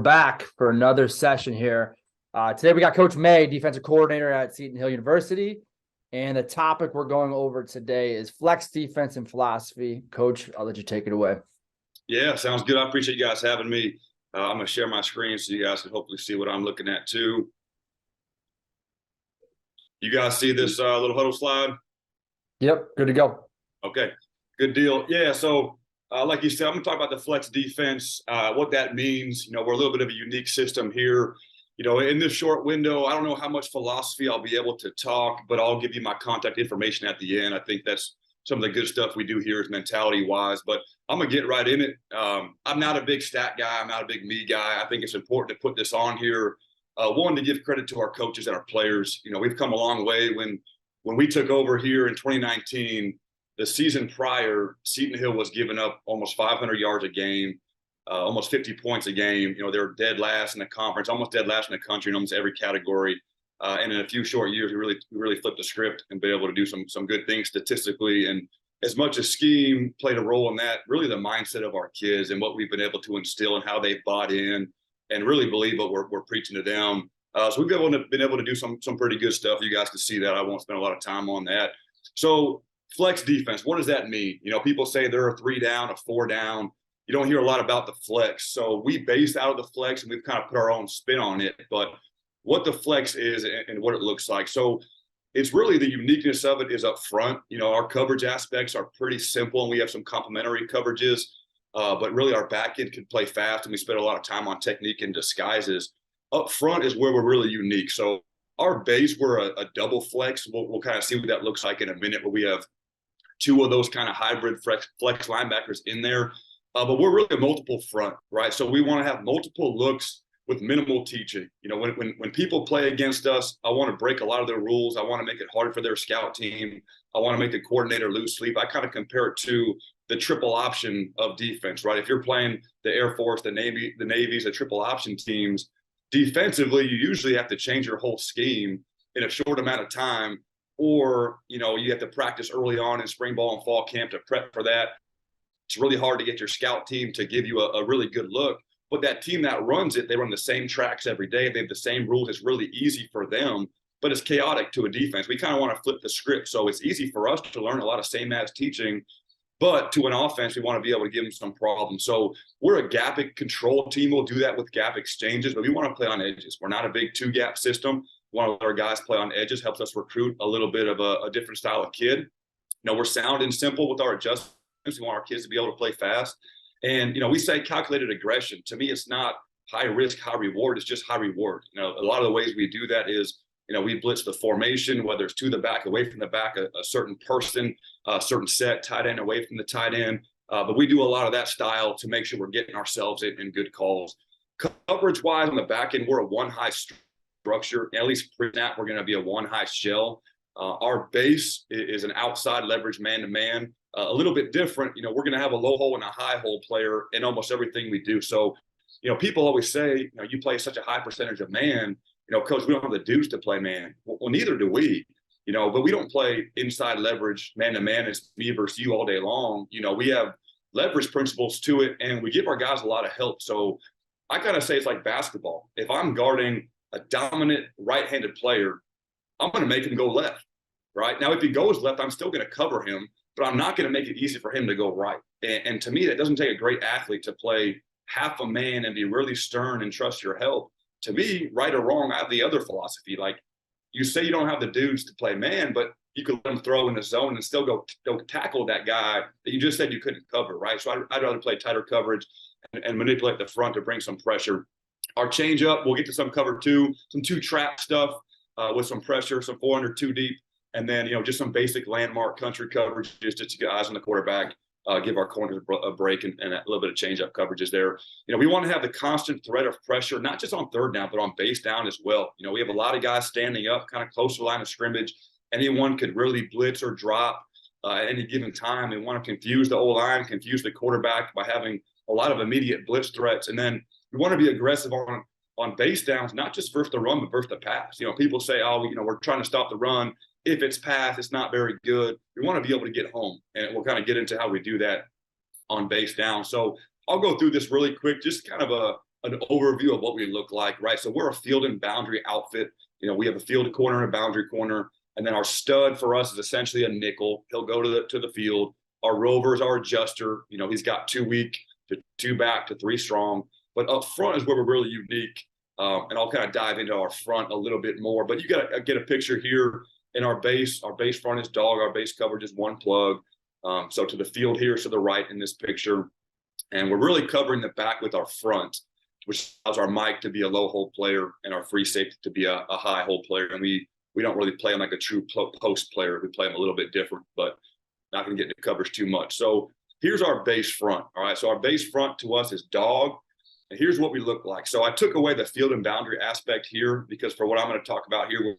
back for another session here. Today we got Coach May, defensive coordinator at Seton Hill University. And the topic we're going over today is flex defense and philosophy. Coach, I'll let you take it away. Yeah, sounds good. I appreciate you guys having me. I'm going to share my screen so you guys can hopefully see what I'm looking at too. You guys see this little huddle slide? Yep, good to go. Okay, good deal. Yeah, so like you said, I'm going to talk about the flex defense, what that means. You know, we're a little bit of a unique system here. You know, in this short window, I don't know how much philosophy I'll be able to talk, but I'll give you my contact information at the end. I think that's some of the good stuff we do here is mentality-wise, but I'm going to get right in it. I'm not a big stat guy. I'm not a big me guy. I think it's important to put this on here. One, to give credit to our coaches and our players. You know, we've come a long way. When we took over here in 2019, the season prior, Seton Hill was giving up almost 500 yards a game, almost 50 points a game. You know, they were dead last in the conference, almost dead last in the country in almost every category. And in a few short years, we really flipped the script and been able to do some good things statistically. And as much as scheme played a role in that, really the mindset of our kids and what we've been able to instill and how they've bought in and really believe what we're preaching to them. So we've been able to do some pretty good stuff. You guys can see that. I won't spend a lot of time on that. So flex defense, what does that mean? You know, people say they're a 3 down, a 4 down. You don't hear a lot about the flex. So we base out of the flex and we've kind of put our own spin on it. But what the flex is and what it looks like. So it's really the uniqueness of it is up front. You know, our coverage aspects are pretty simple and we have some complementary coverages, but really our back end can play fast and we spend a lot of time on technique and disguises. Up front is where we're really unique. So our base, we're a double flex. We'll kind of see what that looks like in a minute, but we have 2 of those kind of hybrid flex linebackers in there. But we're really a multiple front, right? So we want to have multiple looks with minimal teaching. You know, when people play against us, I want to break a lot of their rules. I want to make it hard for their scout team. I want to make the coordinator lose sleep. I kind of compare it to the triple option of defense, right? If you're playing the Air Force, the Navy's, the triple option teams, defensively, you usually have to change your whole scheme in a short amount of time, or, you know, you have to practice early on in spring ball and fall camp to prep for that. It's really hard to get your scout team to give you a really good look. But that team that runs it, they run the same tracks every day. They have the same rules. It's really easy for them, but it's chaotic to a defense. We kind of want to flip the script. So it's easy for us to learn a lot of same as teaching, but to an offense, we want to be able to give them some problems. So we're a gap control team. We'll do that with gap exchanges, but we want to play on edges. We're not a big 2-gap system. We want to let our guys play on edges, helps us recruit a little bit of a different style of kid. You know, we're sound and simple with our adjustments. We want our kids to be able to play fast. And, you know, we say calculated aggression. To me, it's not high risk, high reward. It's just high reward. You know, a lot of the ways we do that is, you know, we blitz the formation, whether it's to the back, away from the back, a certain person, a certain set, tight end away from the tight end. But we do a lot of that style to make sure we're getting ourselves in good calls. Coverage-wise on the back end, we're a 1-high structure. At least pre-snap, we're going to be a 1-high shell. Our base is an outside leverage man-to-man. A little bit different. You know, we're going to have a low hole and a high hole player in almost everything we do. So, you know, people always say, you know, you play such a high percentage of man. You know, coach, we don't have the dudes to play man. Well, neither do we. You know, but we don't play inside leverage man-to-man. It's me versus you all day long. You know, we have leverage principles to it, and we give our guys a lot of help. So I kind of say it's like basketball. If I'm guarding a dominant right-handed player, I'm going to make him go left, right? Now, if he goes left, I'm still going to cover him, but I'm not going to make it easy for him to go right. And to me, that doesn't take a great athlete to play half a man and be really stern and trust your help. To me, right or wrong, I have the other philosophy. Like, you say you don't have the dudes to play man, but you could let them throw in the zone and still go tackle that guy that you just said you couldn't cover, right? So I'd rather play tighter coverage and manipulate the front to bring some pressure. Our change up, we'll get to some cover 2, some 2-trap stuff with some pressure, some 400 2 deep. And then, you know, just some basic landmark country coverage, just to get eyes on the quarterback, give our corners a break and a little bit of change-up coverages there. You know, we want to have the constant threat of pressure, not just on third down, but on base down as well. You know, we have a lot of guys standing up kind of close to the line of scrimmage. Anyone could really blitz or drop at any given time. We want to confuse the O-line, confuse the quarterback by having a lot of immediate blitz threats. And then we want to be aggressive on base downs, not just versus the run, but versus the pass. You know, people say, oh, you know, we're trying to stop the run. If it's pass, it's not very good. We want to be able to get home, and we'll kind of get into how we do that on base down. So I'll go through this really quick, just kind of an overview of what we look like, right? So we're a field and boundary outfit. You know, we have a field corner and a boundary corner. And then our stud for us is essentially a nickel. He'll go to the field. Our rover is our adjuster. You know, he's got 2 weak to 2 back to 3 strong. But up front is where we're really unique. And I'll kind of dive into our front a little bit more. But you got to get a picture here in our base. Our base front is dog. Our base coverage is 1 plug. So to the field here is to the right in this picture. And we're really covering the back with our front, which allows our Mike to be a low hold player and our free safety to be a high hold player. And we don't really play him like a true post player. We play him a little bit different, but not going to get into coverage too much. So here's our base front. All right. So our base front to us is dog. And here's what we look like. So I took away the field and boundary aspect here because for what I'm going to talk about here,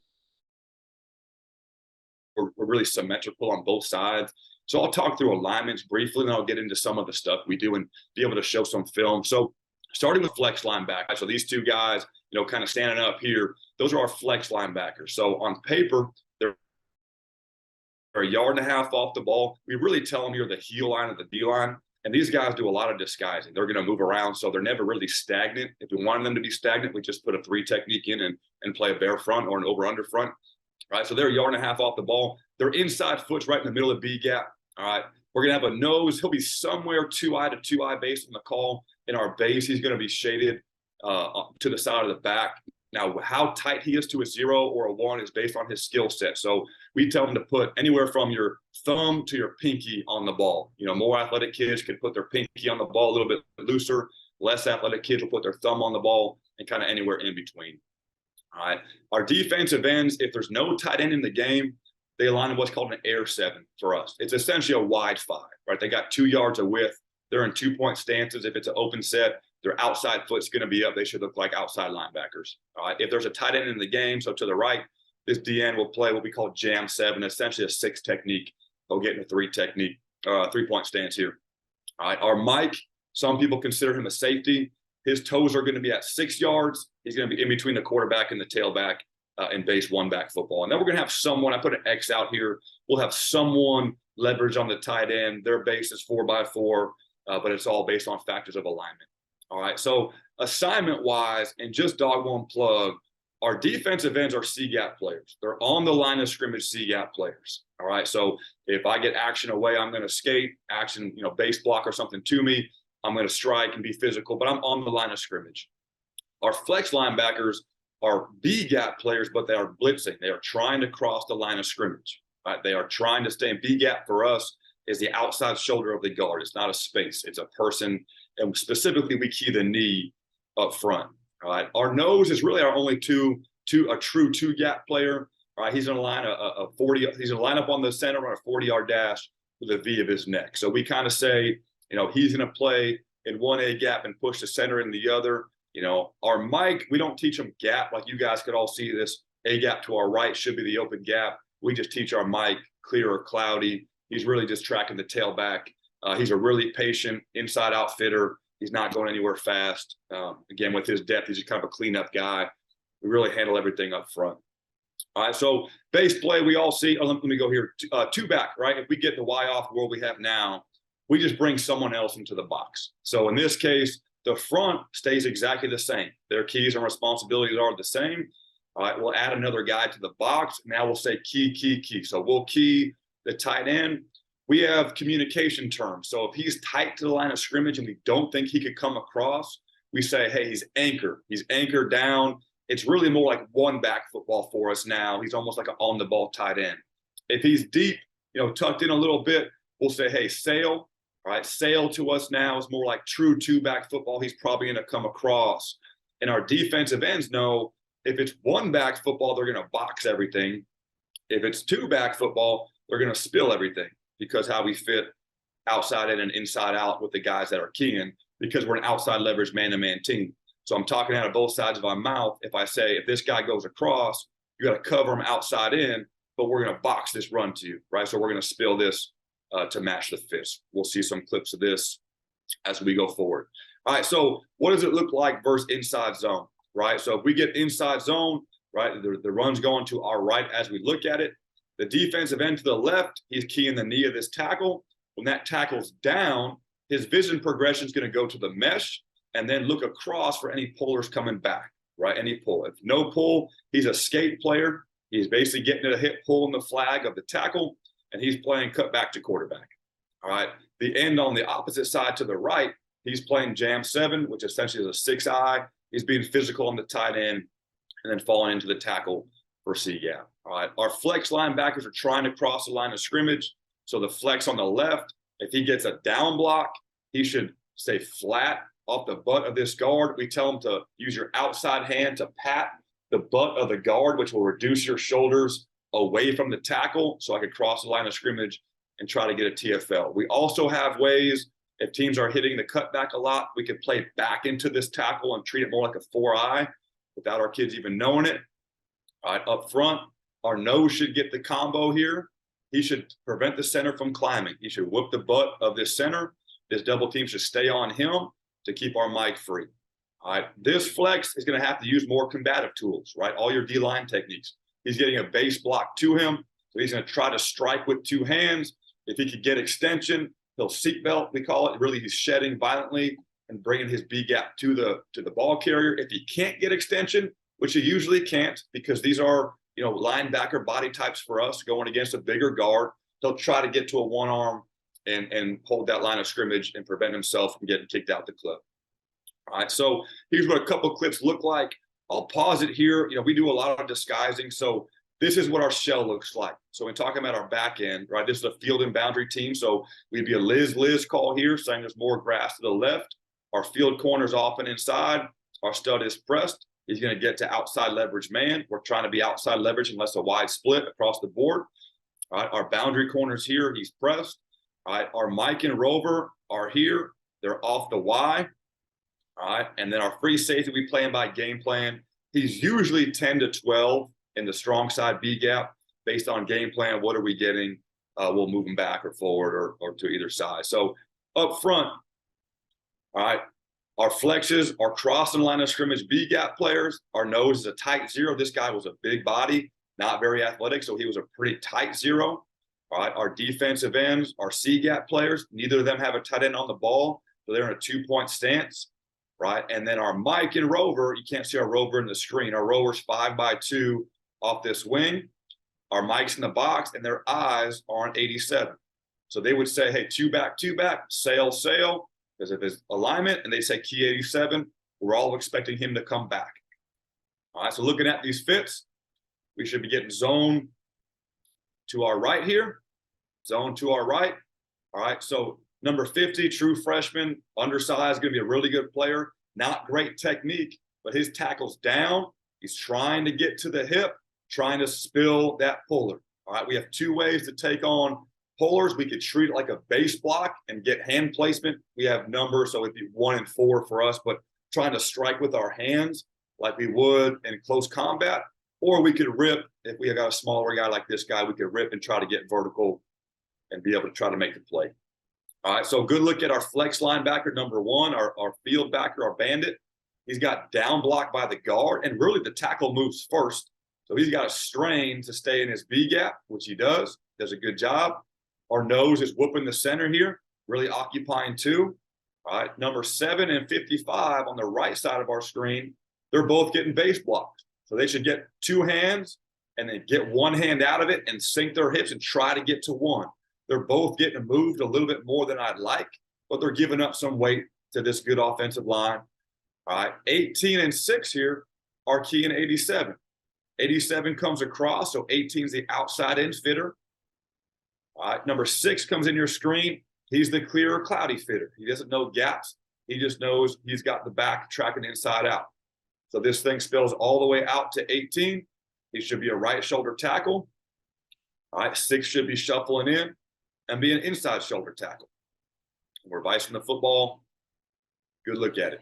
we're really symmetrical on both sides. So I'll talk through alignments briefly, and I'll get into some of the stuff we do and be able to show some film. So starting with flex linebacker. So these 2 guys, you know, kind of standing up here, those are our flex linebackers. So on paper, they're a yard and a half off the ball. We really tell them you're the heel line of the D line. And these guys do a lot of disguising. They're going to move around, so they're never really stagnant. If we wanted them to be stagnant, we just put a 3 technique in and play a bare front or an over-under front. Right, so they're a yard and a half off the ball. Their inside foot's right in the middle of B gap. All right, we're going to have a nose. He'll be somewhere 2-eye to 2-eye based on the call. In our base, he's going to be shaded to the side of the back. Now, how tight he is to a 0 or a 1 is based on his skill set. So we tell him to put anywhere from your thumb to your pinky on the ball. You know, more athletic kids can put their pinky on the ball a little bit looser. Less athletic kids will put their thumb on the ball and kind of anywhere in between. All right. Our defensive ends, if there's no tight end in the game, they align in what's called an air 7 for us. It's essentially a wide 5, right? They got 2 yards of width. They're in 2-point stances. If it's an open set, their outside foot's going to be up. They should look like outside linebackers. All right. If there's a tight end in the game, so to the right, this DN will play what we call jam 7, essentially a 6 technique. They'll get in a 3 technique, 3-point stance here. All right. Our Mike, some people consider him a safety. His toes are going to be at 6 yards. He's going to be in between the quarterback and the tailback in base 1-back football. And then we're going to have someone, I put an X out here. We'll have someone leverage on the tight end. Their base is 4x4, but it's all based on factors of alignment. All right. So assignment wise, and just dog 1 plug, our defensive ends are C-gap players. They're on the line of scrimmage C-gap players. All right. So if I get action away, I'm going to skate, action, you know, base block or something to me. I'm going to strike and be physical, but I'm on the line of scrimmage. Our flex linebackers are B-gap players, but they are blitzing. They are trying to cross the line of scrimmage. Right? They are trying to stay in B-gap. For us is the outside shoulder of the guard. It's not a space. It's a person. And specifically, we key the knee up front. All right. Our nose is really our only a true 2-gap player. All right. He's going to line a 40. He's going to line up on the center on a 40-yard dash with a V of his neck. So we kind of say, you know, he's going to play in 1A gap and push the center in the other. You know, our Mike, we don't teach him gap like you guys could all see this. A gap to our right should be the open gap. We just teach our Mike clear or cloudy. He's really just tracking the tailback. He's a really patient inside outfitter. He's not going anywhere fast. Again, with his depth, he's just kind of a cleanup guy. We really handle everything up front. All right, so base play, we all see. Let me go here. 2-back, right? If we get the Y off where we have now, we just bring someone else into the box. So in this case, the front stays exactly the same. Their keys and responsibilities are the same. All right, we'll add another guy to the box. Now we'll say key. So we'll key the tight end. We have communication terms. So if he's tight to the line of scrimmage and we don't think he could come across, we say, hey, he's anchored. He's anchored down. It's really more like 1-back football for us now. He's almost like an on-the-ball tight end. If he's deep, you know, tucked in a little bit, we'll say, hey, sail. All right, sail to us now is more like true 2-back football. He's probably going to come across. And our defensive ends know if it's 1-back football, they're going to box everything. If it's 2-back football, they're going to spill everything because how we fit outside in and inside out with the guys that are keying because we're an outside leverage man-to-man team. So I'm talking out of both sides of my mouth. If I say, if this guy goes across, you got to cover him outside in, but we're going to box this run to you, right? So we're going to spill this to match the fist. We'll see some clips of this as we go forward. All right, so what does it look like versus inside zone, right? So if we get inside zone, right, the run's going to our right as we look at it. The defensive end to the left, he's keying the knee of this tackle. When that tackle's down, his vision progression is going to go to the mesh. and then look across for any pullers coming back, right? Any pull. If no pull, he's a skate player. He's basically getting a hip pull in the flag of the tackle, and he's playing cut back to quarterback. All right. The end on the opposite side to the right, he's playing jam 7, which essentially is a 6-eye. He's being physical on the tight end and then falling into the tackle for C gap. All right. Our flex linebackers are trying to cross the line of scrimmage. So the flex on the left, if he gets a down block, he should stay flat off the butt of this guard. We tell him to use your outside hand to pat the butt of the guard, which will reduce your shoulders away from the tackle, so I could cross the line of scrimmage and try to get a TFL. We also have ways, if teams are hitting the cutback a lot, we could play back into this tackle and treat it more like a 4-eye without our kids even knowing it. All right, up front, our nose should get the combo here. He should prevent the center from climbing. He should whoop the butt of this center. This double team should stay on him to keep our mic free. All right, this flex is going to have to use more combative tools, right? All your D-line techniques. He's getting a base block to him, so he's going to try to strike with 2 hands. If he could get extension, he'll seatbelt, we call it. Really, he's shedding violently and bringing his B gap to the ball carrier. If he can't get extension, which he usually can't, because these are linebacker body types for us going against a bigger guard, he'll try to get to a 1-arm and hold that line of scrimmage and prevent himself from getting kicked out the clip. All right, so here's what a couple clips look like. I'll pause it here. We do a lot of disguising. So this is what our shell looks like. So when talking about our back end, right, this is a field and boundary team. So we'd be a Liz call here, saying there's more grass to the left. Our field corner's off and inside. Our stud is pressed. He's going to get to outside leverage man. We're trying to be outside leverage unless a wide split across the board. All right, our boundary corner's here. He's pressed. All right, our Mike and Rover are here. They're off the Y. All right, and then our free safety, we play him by game plan. He's usually 10 to 12 in the strong side B gap. Based on game plan, what are we getting? We'll move him back or forward or to either side. So up front, all right, our flexes are crossing line of scrimmage B gap players. Our nose is a tight 0. This guy was a big body, not very athletic, so he was a pretty tight 0. All right, our defensive ends are C gap players. Neither of them have a tight end on the ball, so they're in a 2-point stance. Right, and then our Mike and Rover, you can't see our Rover in the screen. Our Rover's 5x2 off this wing. Our Mike's in the box, and their eyes are on 87. So they would say, hey, 2 back, sail, because of his alignment, and they say key 87. We're all expecting him to come back. All right, so looking at these fits, we should be getting zone to our right here, zone to our right. All right, so number 50, true freshman, undersized, going to be a really good player. Not great technique, but his tackle's down. He's trying to get to the hip, trying to spill that puller. All right, we have 2 ways to take on pullers. We could treat it like a base block and get hand placement. We have numbers, so it'd be 1 and 4 for us, but trying to strike with our hands like we would in close combat. Or we could rip, if we got a smaller guy like this guy, we could rip and try to get vertical and be able to try to make the play. All right, so good look at our flex linebacker, number 1, our field backer, our bandit. He's got down block by the guard, and really the tackle moves first. So he's got a strain to stay in his B gap, which he does a good job. Our nose is whooping the center here, really occupying 2. All right, number 7 and 55 on the right side of our screen, they're both getting base blocked. So they should get 2 hands and then get 1 hand out of it and sink their hips and try to get to 1. They're both getting moved a little bit more than I'd like, but they're giving up some weight to this good offensive line. All right, 18 and 6 here are key in 87. 87 comes across, so 18 is the outside end fitter. All right, number 6 comes in your screen. He's the clear cloudy fitter. He doesn't know gaps. He just knows he's got the back tracking inside out. So this thing spills all the way out to 18. He should be a right shoulder tackle. All right, 6 should be shuffling in and be an inside shoulder tackle. We're vicing the football. Good look at it.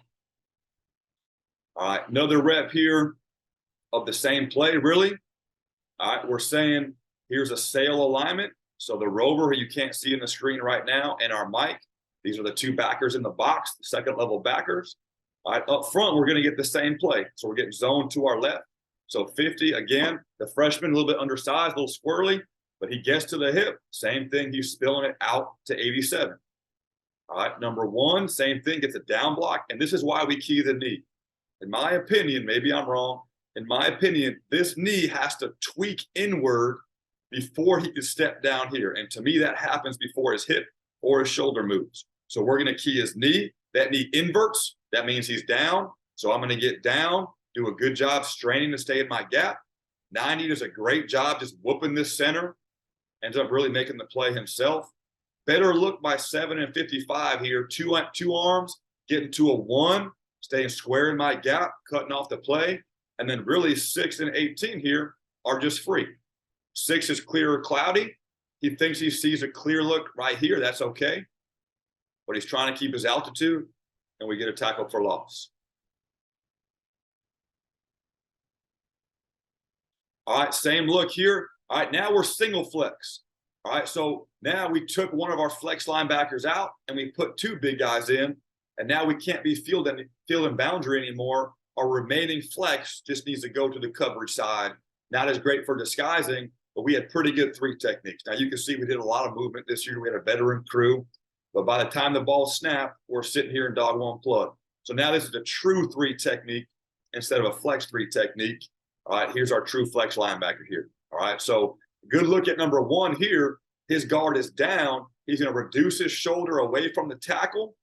All right, another rep here of the same play, really. All right, we're saying here's a sail alignment. So the Rover, who you can't see in the screen right now, and our Mike, these are the 2 backers in the box, the second level backers. All right, up front, we're going to get the same play. So we're getting zone to our left. So 50, again, the freshman, a little bit undersized, a little squirrely, but he gets to the hip. Same thing, he's spilling it out to 87. All right, number one, same thing, gets a down block, and this is why we key the knee. In my opinion, maybe I'm wrong, in my opinion, this knee has to tweak inward before he can step down here. And to me, that happens before his hip or his shoulder moves. So we're going to key his knee. That knee inverts. That means he's down. So I'm going to get down, do a good job straining to stay in my gap. 90 does a great job just whooping this center. Ends up really making the play himself. Better look by 7 and 55 here. Two arms, getting to a 1, staying square in my gap, cutting off the play. And then really 6 and 18 here are just free. 6 is clear or cloudy. He thinks he sees a clear look right here. That's okay. But he's trying to keep his altitude, and we get a tackle for loss. All right, same look here. All right, now we're single flex. All right, so now we took one of our flex linebackers out, and we put 2 big guys in, and now we can't be field and boundary anymore. Our remaining flex just needs to go to the coverage side. Not as great for disguising, but we had pretty good 3 techniques. Now you can see we did a lot of movement this year. We had a veteran crew, but by the time the ball snapped, we're sitting here in dog 1 plug. So now this is a true 3 technique instead of a flex 3 technique. All right, here's our true flex linebacker here. All right, so good look at number 1 here. His guard is down. He's going to reduce his shoulder away from the tackle.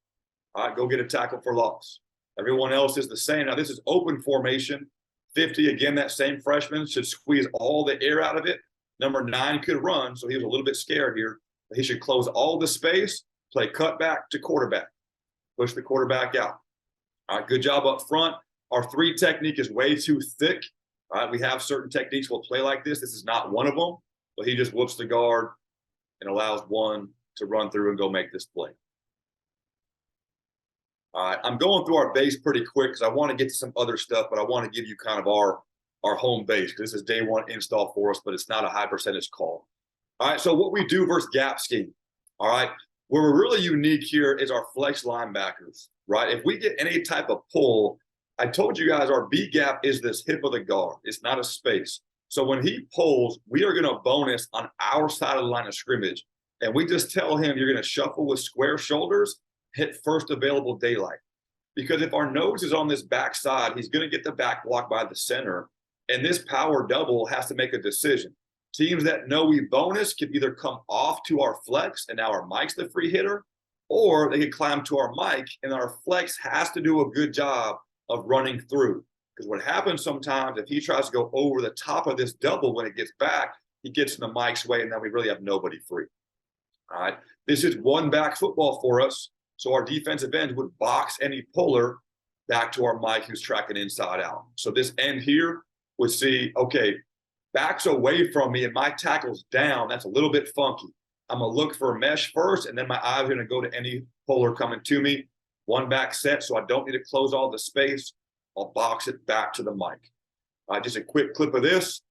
All right, go get a tackle for loss. Everyone else is the same. Now this is open formation. 50, again, that same freshman should squeeze all the air out of it. Number 9 could run, so he was a little bit scared here. But he should close all the space, play cutback to quarterback, push the quarterback out. All right, good job up front. Our 3 technique is way too thick. All right, we have certain techniques we'll play like this. This is not one of them, but he just whoops the guard and allows 1 to run through and go make this play. All right, I'm going through our base pretty quick because I want to get to some other stuff, but I want to give you kind of our home base because this is day 1 install for us, but it's not a high percentage call. All right, so what we do versus gap scheme. All right, where we're really unique here is our flex linebackers, right? If we get any type of pull, I told you guys our B gap is this hip of the guard. It's not a space. So when he pulls, we are going to bonus on our side of the line of scrimmage. And we just tell him you're going to shuffle with square shoulders, hit first available daylight. Because if our nose is on this back side, he's going to get the back block by the center. And this power double has to make a decision. Teams that know we bonus can either come off to our flex and now our Mike's the free hitter, or they can climb to our Mike and our flex has to do a good job of running through. Because what happens sometimes if he tries to go over the top of this double when it gets back, he gets in the Mike's way and then we really have nobody free. All right. This is 1 back football for us. So our defensive end would box any puller back to our Mike who's tracking inside out. So this end here would see, okay, back's away from me and my tackle's down. That's a little bit funky. I'm going to look for a mesh first, and then my eyes are going to go to any puller coming to me. 1 back set, so I don't need to close all the space. I'll box it back to the Mike. All right, just a quick clip of this.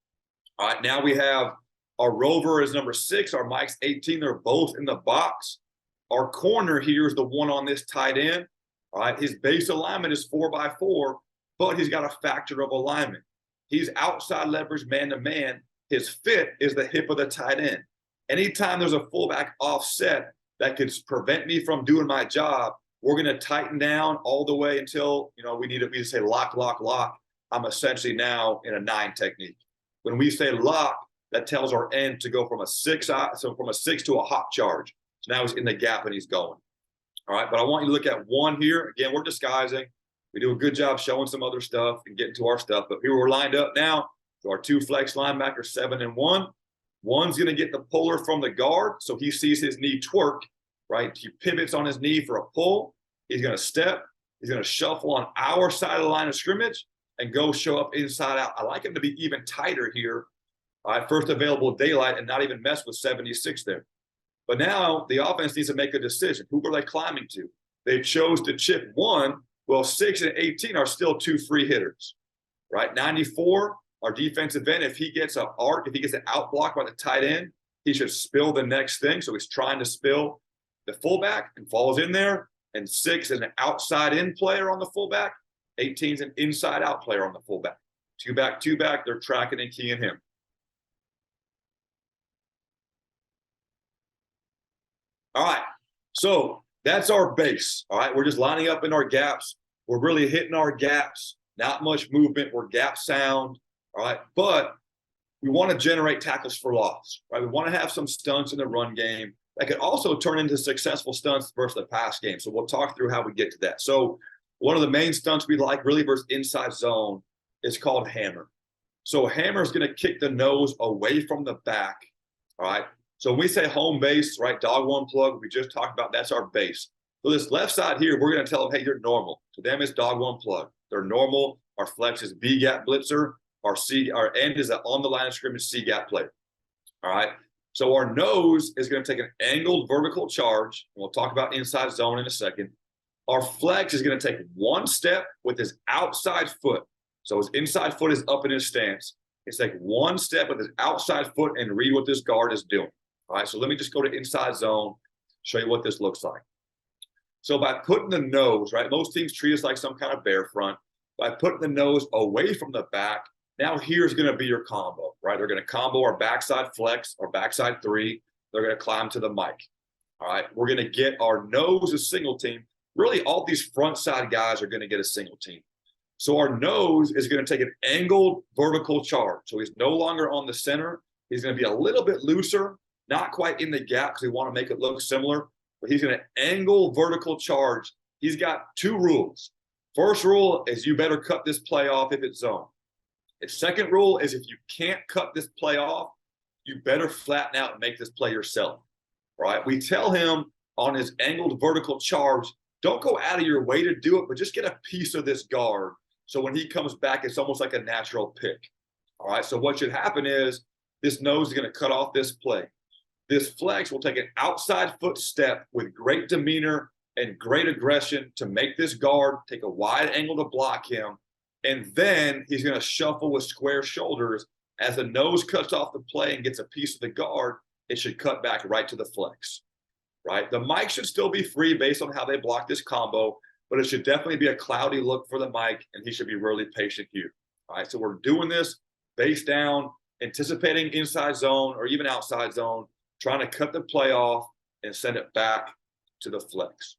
All right, now we have our rover is number 6, our Mike's 18. They're both in the box. Our corner here is the one on this tight end. All right, his base alignment is 4x4, but he's got a factor of alignment. He's outside leverage man-to-man. His fit is the hip of the tight end. Anytime there's a fullback offset that could prevent me from doing my job, we're going to tighten down all the way until, we need to say lock, lock, lock. I'm essentially now in a 9 technique. When we say lock, that tells our end to go from a 6 to a hot charge. So now he's in the gap and he's going. All right, but I want you to look at 1 here. Again, we're disguising. We do a good job showing some other stuff and getting to our stuff. But here we're lined up now. So our 2 flex linebackers, 7 and 1. 1's going to get the puller from the guard. So he sees his knee twerk, right? He pivots on his knee for a pull. He's going to step. He's going to shuffle on our side of the line of scrimmage and go show up inside out. I like him to be even tighter here. All right, first available daylight and not even mess with 76 there. But now the offense needs to make a decision. Who were they climbing to? They chose to chip 1. Well, 6 and 18 are still 2 free hitters, right? 94, our defensive end, if he gets an out block by the tight end, he should spill the next thing. So he's trying to spill the fullback and falls in there. And 6 is an outside in player on the fullback. 18 is an inside out player on the fullback. 2 back, they're tracking and keying him. All right, so That's our base. All right. We're just lining up in our gaps. We're really hitting our gaps. Not much movement. We're gap sound. All right. But we want to generate tackles for loss, right? We want to have some stunts in the run game that could also turn into successful stunts versus the pass game. So we'll talk through how we get to that. So one of the main stunts we like really versus inside zone is called hammer. So hammer is going to kick the nose away from the back, all right? So when we say home base, right, dog one plug, we just talked about, that's our base. So this left side here, we're going to tell them, hey, you're normal. To them, it's dog one plug. They're normal. Our flex is B gap blitzer. Our end is on the line of scrimmage C gap play. All right. So our nose is going to take an angled vertical charge. And we'll talk about inside zone in a second. Our flex is going to take one step with his outside foot. So his inside foot is up in his stance. It's like one step with his outside foot and read what this guard is doing. All right. So let me just go to inside zone, show you what this looks like. So by putting the nose, right, most teams treat us like some kind of bear front. By putting the nose away from the back, now here's going to be your combo, right? They're going to combo our backside flex or backside three. They're going to climb to the mic. All right. We're going to get our nose a single team. Really, all these front side guys are going to get a single team. So our nose is going to take an angled vertical charge. So he's no longer on the center. He's going to be a little bit looser, not quite in the gap because we want to make it look similar. But he's going to angle vertical charge. He's got two rules. First rule is you better cut this play off if it's zone. The second rule is if you can't cut this play off, you better flatten out and make this play yourself. Right? We tell him on his angled vertical charge, don't go out of your way to do it, but just get a piece of this guard. So when he comes back, it's almost like a natural pick. All right. So what should happen is this nose is going to cut off this play. This flex will take an outside foot step with great demeanor and great aggression to make this guard take a wide angle to block him. And then he's going to shuffle with square shoulders. As the nose cuts off the play and gets a piece of the guard, it should cut back right to the flex, right? The mic should still be free based on how they block this combo, but it should definitely be a cloudy look for the mic, and he should be really patient here. All right, so we're doing this base down, anticipating inside zone or even outside zone, trying to cut the play off and send it back to the flex.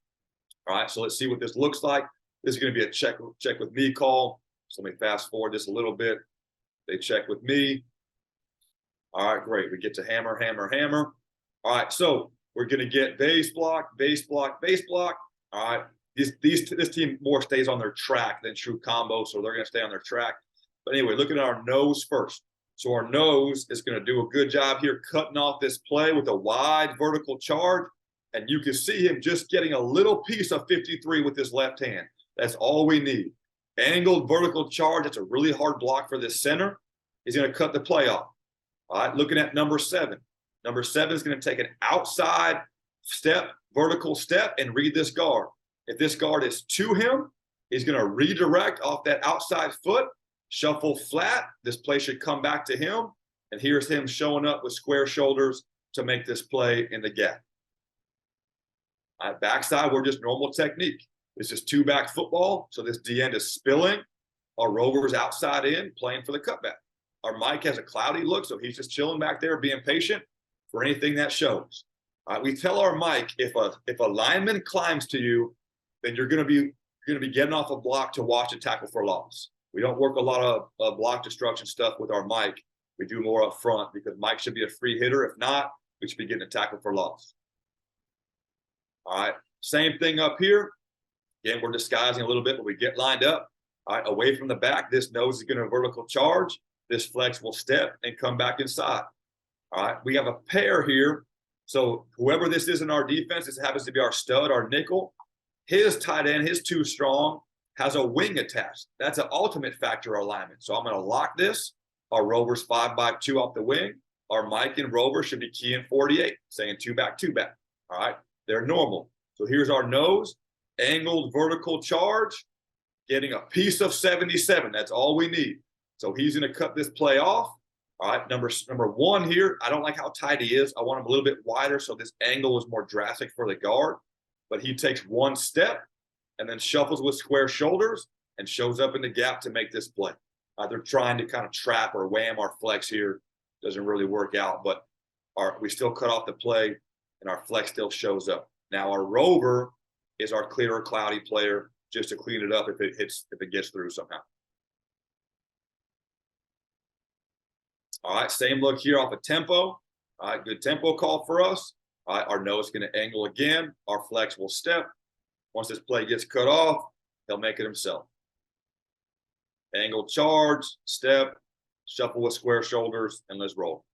All right, so let's see what this looks like. This is going to be a check with me call. So let me fast forward this a little bit. They check with me. All right, great. We get to hammer, hammer, hammer. All right, so we're going to get base block, base block, base block. All right, this team more stays on their track than true combo, so they're going to stay on their track. But anyway, looking at our nose first. So our nose is going to do a good job here cutting off this play with a wide vertical charge. And you can see him just getting a little piece of 53 with his left hand. That's all we need. Angled vertical charge. That's a really hard block for this center. He's going to cut the play off. All right, looking at number 7. Number 7 is going to take an outside step, vertical step, and read this guard. If this guard is to him, he's going to redirect off that outside foot, shuffle flat. This play should come back to him. And here's him showing up with square shoulders to make this play in the gap. All right, backside, we're just normal technique. This is two-back football, so this D end is spilling. Our rover's outside in, playing for the cutback. Our Mike has a cloudy look, so he's just chilling back there, being patient for anything that shows. We tell our Mike, if a lineman climbs to you, then you're going to be getting off a block to watch and tackle for loss. We don't work a lot of block destruction stuff with our Mike. We do more up front because Mike should be a free hitter. If not, we should be getting a tackle for loss. All right, same thing up here. Again, we're disguising a little bit, but we get lined up. All right, away from the back, this nose is going to vertical charge. This flex will step and come back inside. All right, we have a pair here. So whoever this is in our defense, this happens to be our stud, our nickel. His tight end, his too strong, has a wing attached. That's an ultimate factor alignment. So I'm going to lock this. Our rover's 5x2 off the wing. Our Mike and rover should be keying 48, saying 2-back, 2-back. All right, they're normal. So here's our nose, angled vertical charge, getting a piece of 77. That's all we need. So he's going to cut this play off. All right, number 1 here, I don't like how tight he is. I want him a little bit wider so this angle is more drastic for the guard. But he takes one step and then shuffles with square shoulders and shows up in the gap to make this play. They're trying to kind of trap or wham our flex here. Doesn't really work out, but we still cut off the play and our flex still shows up. Now our rover is our clear or cloudy player, just to clean it up if it gets through somehow. All right, same look here off of tempo. All right, good tempo call for us. All right, our nose is going to angle again. Our flex will step. Once this play gets cut off, he'll make it himself. Angle charge, step, shuffle with square shoulders, and let's roll.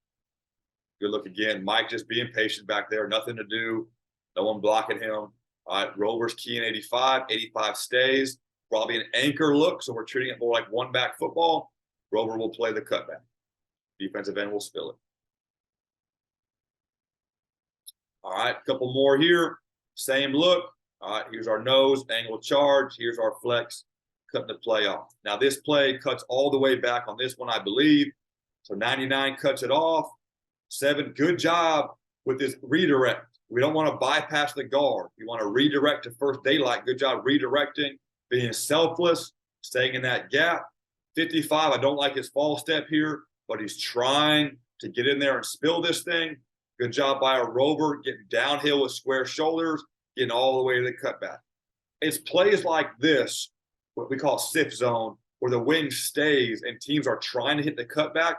Good look again. Mike just being patient back there. Nothing to do. No one blocking him. All right, rover's key in 85. 85 stays. Probably an anchor look, so we're treating it more like one-back football. Rover will play the cutback. Defensive end will spill it. All right, a couple more here. Same look. All right, here's our nose, angle charge. Here's our flex, cutting the play off. Now, this play cuts all the way back on this one, I believe. So 99 cuts it off. 7, good job with this redirect. We don't want to bypass the guard. We want to redirect to first daylight. Good job redirecting, being selfless, staying in that gap. 55, I don't like his fall step here, but he's trying to get in there and spill this thing. Good job by a rover, getting downhill with square shoulders, getting all the way to the cutback. It's plays like this, what we call SIF zone, where the wing stays and teams are trying to hit the cutback.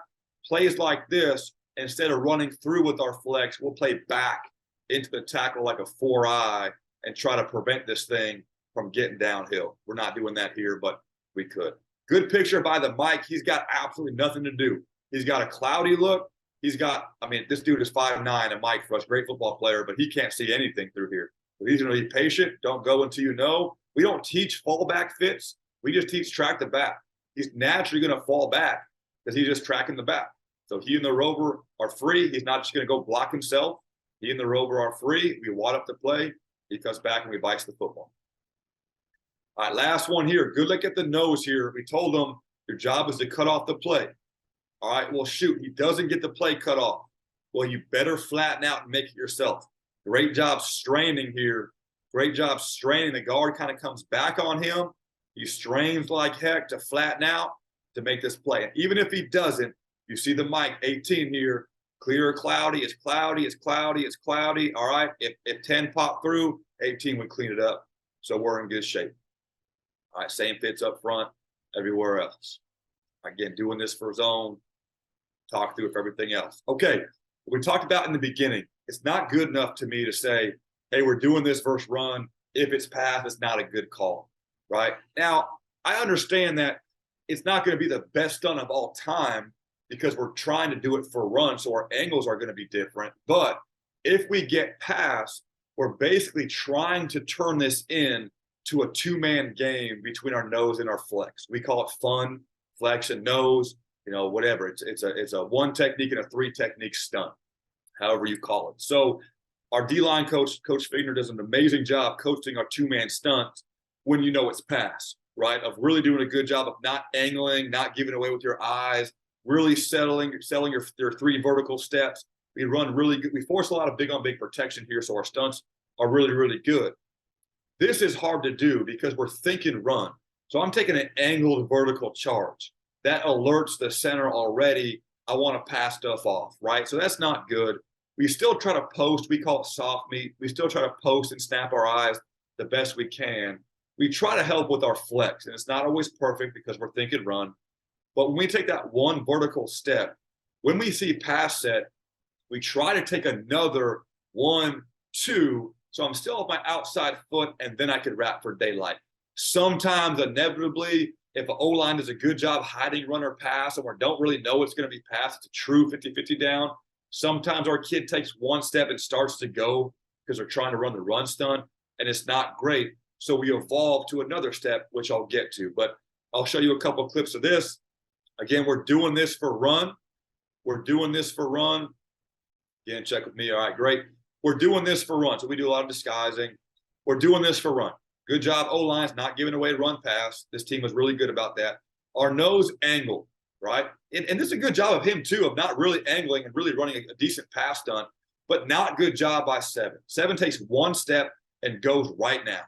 Plays like this, instead of running through with our flex, we'll play back into the tackle like a 4-eye and try to prevent this thing from getting downhill. We're not doing that here, but we could. Good picture by the Mike. He's got absolutely nothing to do. He's got a cloudy look. He's got, I mean, this dude is 5'9", a Mike for us, great football player, but he can't see anything through here. So he's going to be patient. Don't go until you know. We don't teach fallback fits. We just teach track the back. He's naturally going to fall back because he's just tracking the back. So he and the rover are free. He's not just going to go block himself. He and the rover are free. We wad up the play. He comes back and we bites the football. All right, last one here. Good look at the nose here. We told him your job is to cut off the play. All right, well, shoot, he doesn't get the play cut off. Well, you better flatten out and make it yourself. Great job straining here. Great job straining. The guard kind of comes back on him. He strains like heck to flatten out to make this play. And even if he doesn't, you see the Mike 18 here. Clear or cloudy, it's cloudy, it's cloudy, it's cloudy. All right, if 10 pop through, 18 would clean it up. So we're in good shape. All right, same fits up front, everywhere else. Again, doing this for zone. Talk through it for everything else. Okay, we talked about in the beginning, it's not good enough to me to say, hey, we're doing this versus run. If it's pass, it's not a good call, right? Now, I understand that it's not going to be the best stunt of all time because we're trying to do it for run, so our angles are going to be different. But if we get pass, we're basically trying to turn this in to a two-man game between our nose and our flex. We call it fun, flex, and nose. You know, whatever. It's a 1 technique and a 3 technique stunt, however you call it. So our D-line coach, Coach Figner, does an amazing job coaching our 2-man stunts when you know it's pass, right? Of really doing a good job of not angling, not giving away with your eyes, really selling your 3 vertical steps. We run really good. We force a lot of big-on-big protection here, so our stunts are really, really good. This is hard to do because we're thinking run. So I'm taking an angled vertical charge. That alerts the center already. I want to pass stuff off, right? So that's not good. We still try to post. We call it soft meat. We still try to post and snap our eyes the best we can. We try to help with our flex, and it's not always perfect because we're thinking run. But when we take that 1 vertical step, when we see pass set, we try to take another 1, 2. So I'm still off my outside foot, and then I could wrap for daylight. Sometimes, inevitably, if an O-line does a good job hiding run or pass and we don't really know it's going to be pass, it's a true 50-50 down. Sometimes our kid takes 1 step and starts to go because they're trying to run the run stunt, and it's not great. So we evolve to another step, which I'll get to. But I'll show you a couple of clips of this. Again, we're doing this for run. We're doing this for run. Again, check with me. All right, great. We're doing this for run. So we do a lot of disguising. We're doing this for run. Good job, O-lines, not giving away run pass. This team was really good about that. Our nose angle, right? And this is a good job of him, too, of not really angling and really running a decent pass stunt, but not good job by 7. 7 takes 1 step and goes right now.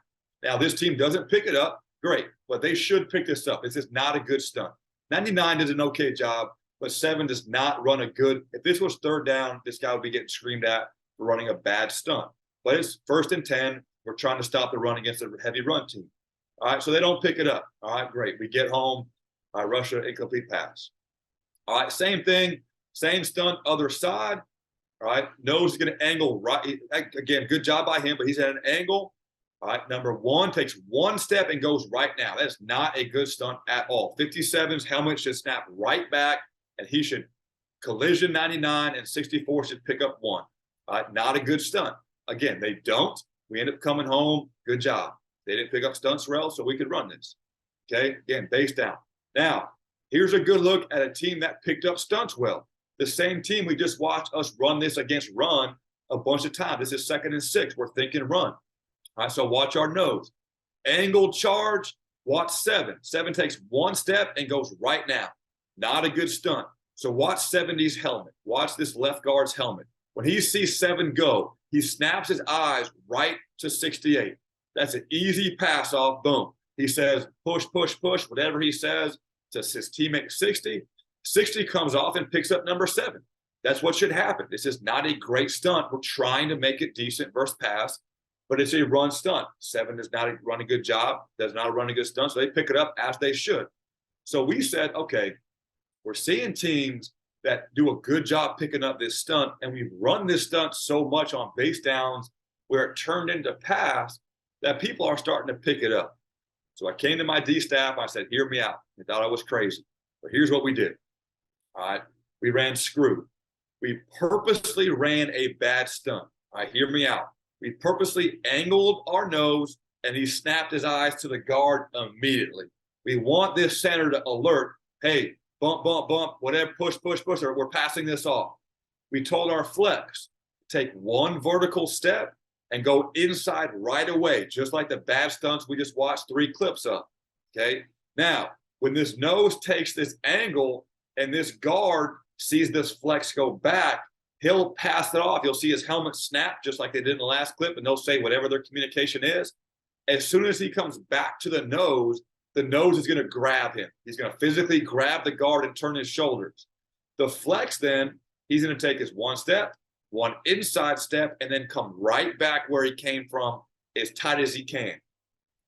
Now, this team doesn't pick it up. Great, but they should pick this up. This is not a good stunt. 99 does an okay job, but 7 does not run a good. If this was 3rd down, this guy would be getting screamed at for running a bad stunt. but it's 1st and 10. We're trying to stop the run against a heavy run team. All right, so they don't pick it up. All right, great. We get home, I rush an incomplete pass. All right, same thing, same stunt, other side. All right, nose is going to angle right. Again, good job by him, but he's at an angle. All right, number 1 takes 1 step and goes right now. That's not a good stunt at all. 57's helmet should snap right back, and he should collision 99, and 64 should pick up 1. All right, not a good stunt. Again, they don't. We end up coming home. Good job. They didn't pick up stunts well, so we could run this. Okay, again, base down. Now, here's a good look at a team that picked up stunts well. The same team we just watched us run this against run a bunch of times. This is 2nd and 6. We're thinking run. All right, so watch our nose. Angled charge, watch 7. 7 takes 1 step and goes right now. Not a good stunt. So watch 70's helmet. Watch this left guard's helmet. When he sees 7 go, he snaps his eyes right to 68. That's an easy pass off. Boom. He says, push, push, push, whatever he says to his teammate 60. 60 comes off and picks up number 7. That's what should happen. This is not a great stunt. We're trying to make it decent versus pass, but it's a run stunt. 7 does not run a good job, does not run a good stunt, so they pick it up as they should. So we said, okay, we're seeing teams that do a good job picking up this stunt, and we've run this stunt so much on base downs where it turned into pass that people are starting to pick it up. So I came to my D staff. I said, hear me out. They thought I was crazy. But here's what we did. All right. We ran screw. We purposely ran a bad stunt. All right. Hear me out. We purposely angled our nose, and he snapped his eyes to the guard immediately. We want this center to alert, hey, bump, bump, bump, whatever, push, push, push, or we're passing this off. We told our flex, take 1 vertical step and go inside right away, just like the bad stunts we just watched 3 clips of, okay? Now, when this nose takes this angle and this guard sees this flex go back, he'll pass it off. You'll see his helmet snap just like they did in the last clip, and they'll say whatever their communication is. As soon as he comes back to the nose is going to grab him. He's going to physically grab the guard and turn his shoulders. The flex then, he's going to take his 1 step, 1 inside step, and then come right back where he came from as tight as he can,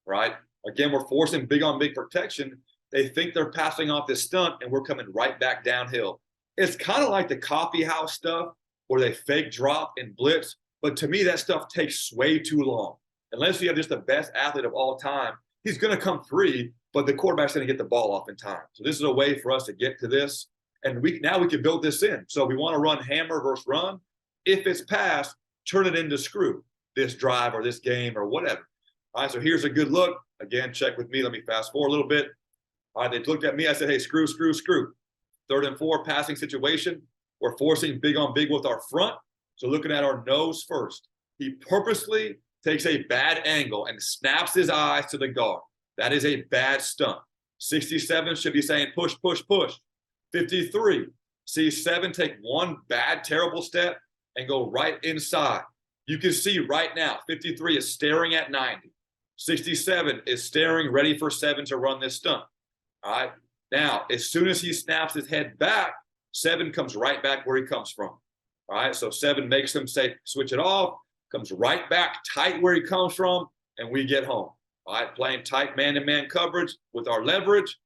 right? Again, we're forcing big on big protection. They think they're passing off this stunt, and we're coming right back downhill. It's kind of like the coffee house stuff where they fake drop and blitz, but to me, that stuff takes way too long. Unless you have just the best athlete of all time, he's going to come free, but the quarterback's going to get the ball off in time. So this is a way for us to get to this, and now we can build this in. So we want to run hammer versus run. If it's pass, turn it into screw, this drive or this game or whatever. All right, so here's a good look. Again, check with me. Let me fast forward a little bit. All right, they looked at me. I said, hey, screw, screw, screw. 3rd and 4 passing situation. We're forcing big on big with our front. So looking at our nose first. He purposely takes a bad angle and snaps his eyes to the guard. That is a bad stunt. 67 should be saying push, push, push. 53 sees 7 take 1 bad, terrible step and go right inside. You can see right now, 53 is staring at 90. 67 is staring, ready for 7 to run this stunt. All right. Now, as soon as he snaps his head back, 7 comes right back where he comes from. All right. So 7 makes him say, switch it off, comes right back tight where he comes from, and we get home. All right. Playing tight man-to-man coverage with our leverage.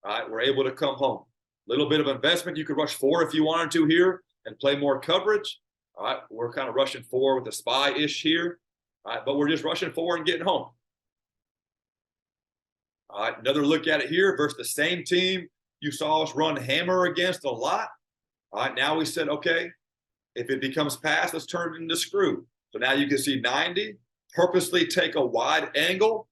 All right. We're able to come home. Little bit of investment. You could rush 4 if you wanted to here and play more coverage. All right. We're kind of rushing 4 with a spy-ish here. All right. But we're just rushing 4 and getting home. All right, another look at it here versus the same team you saw us run hammer against a lot. All right, now we said, okay, if it becomes pass, let's turn it into screw. So now you can see 90, purposely take a wide angle,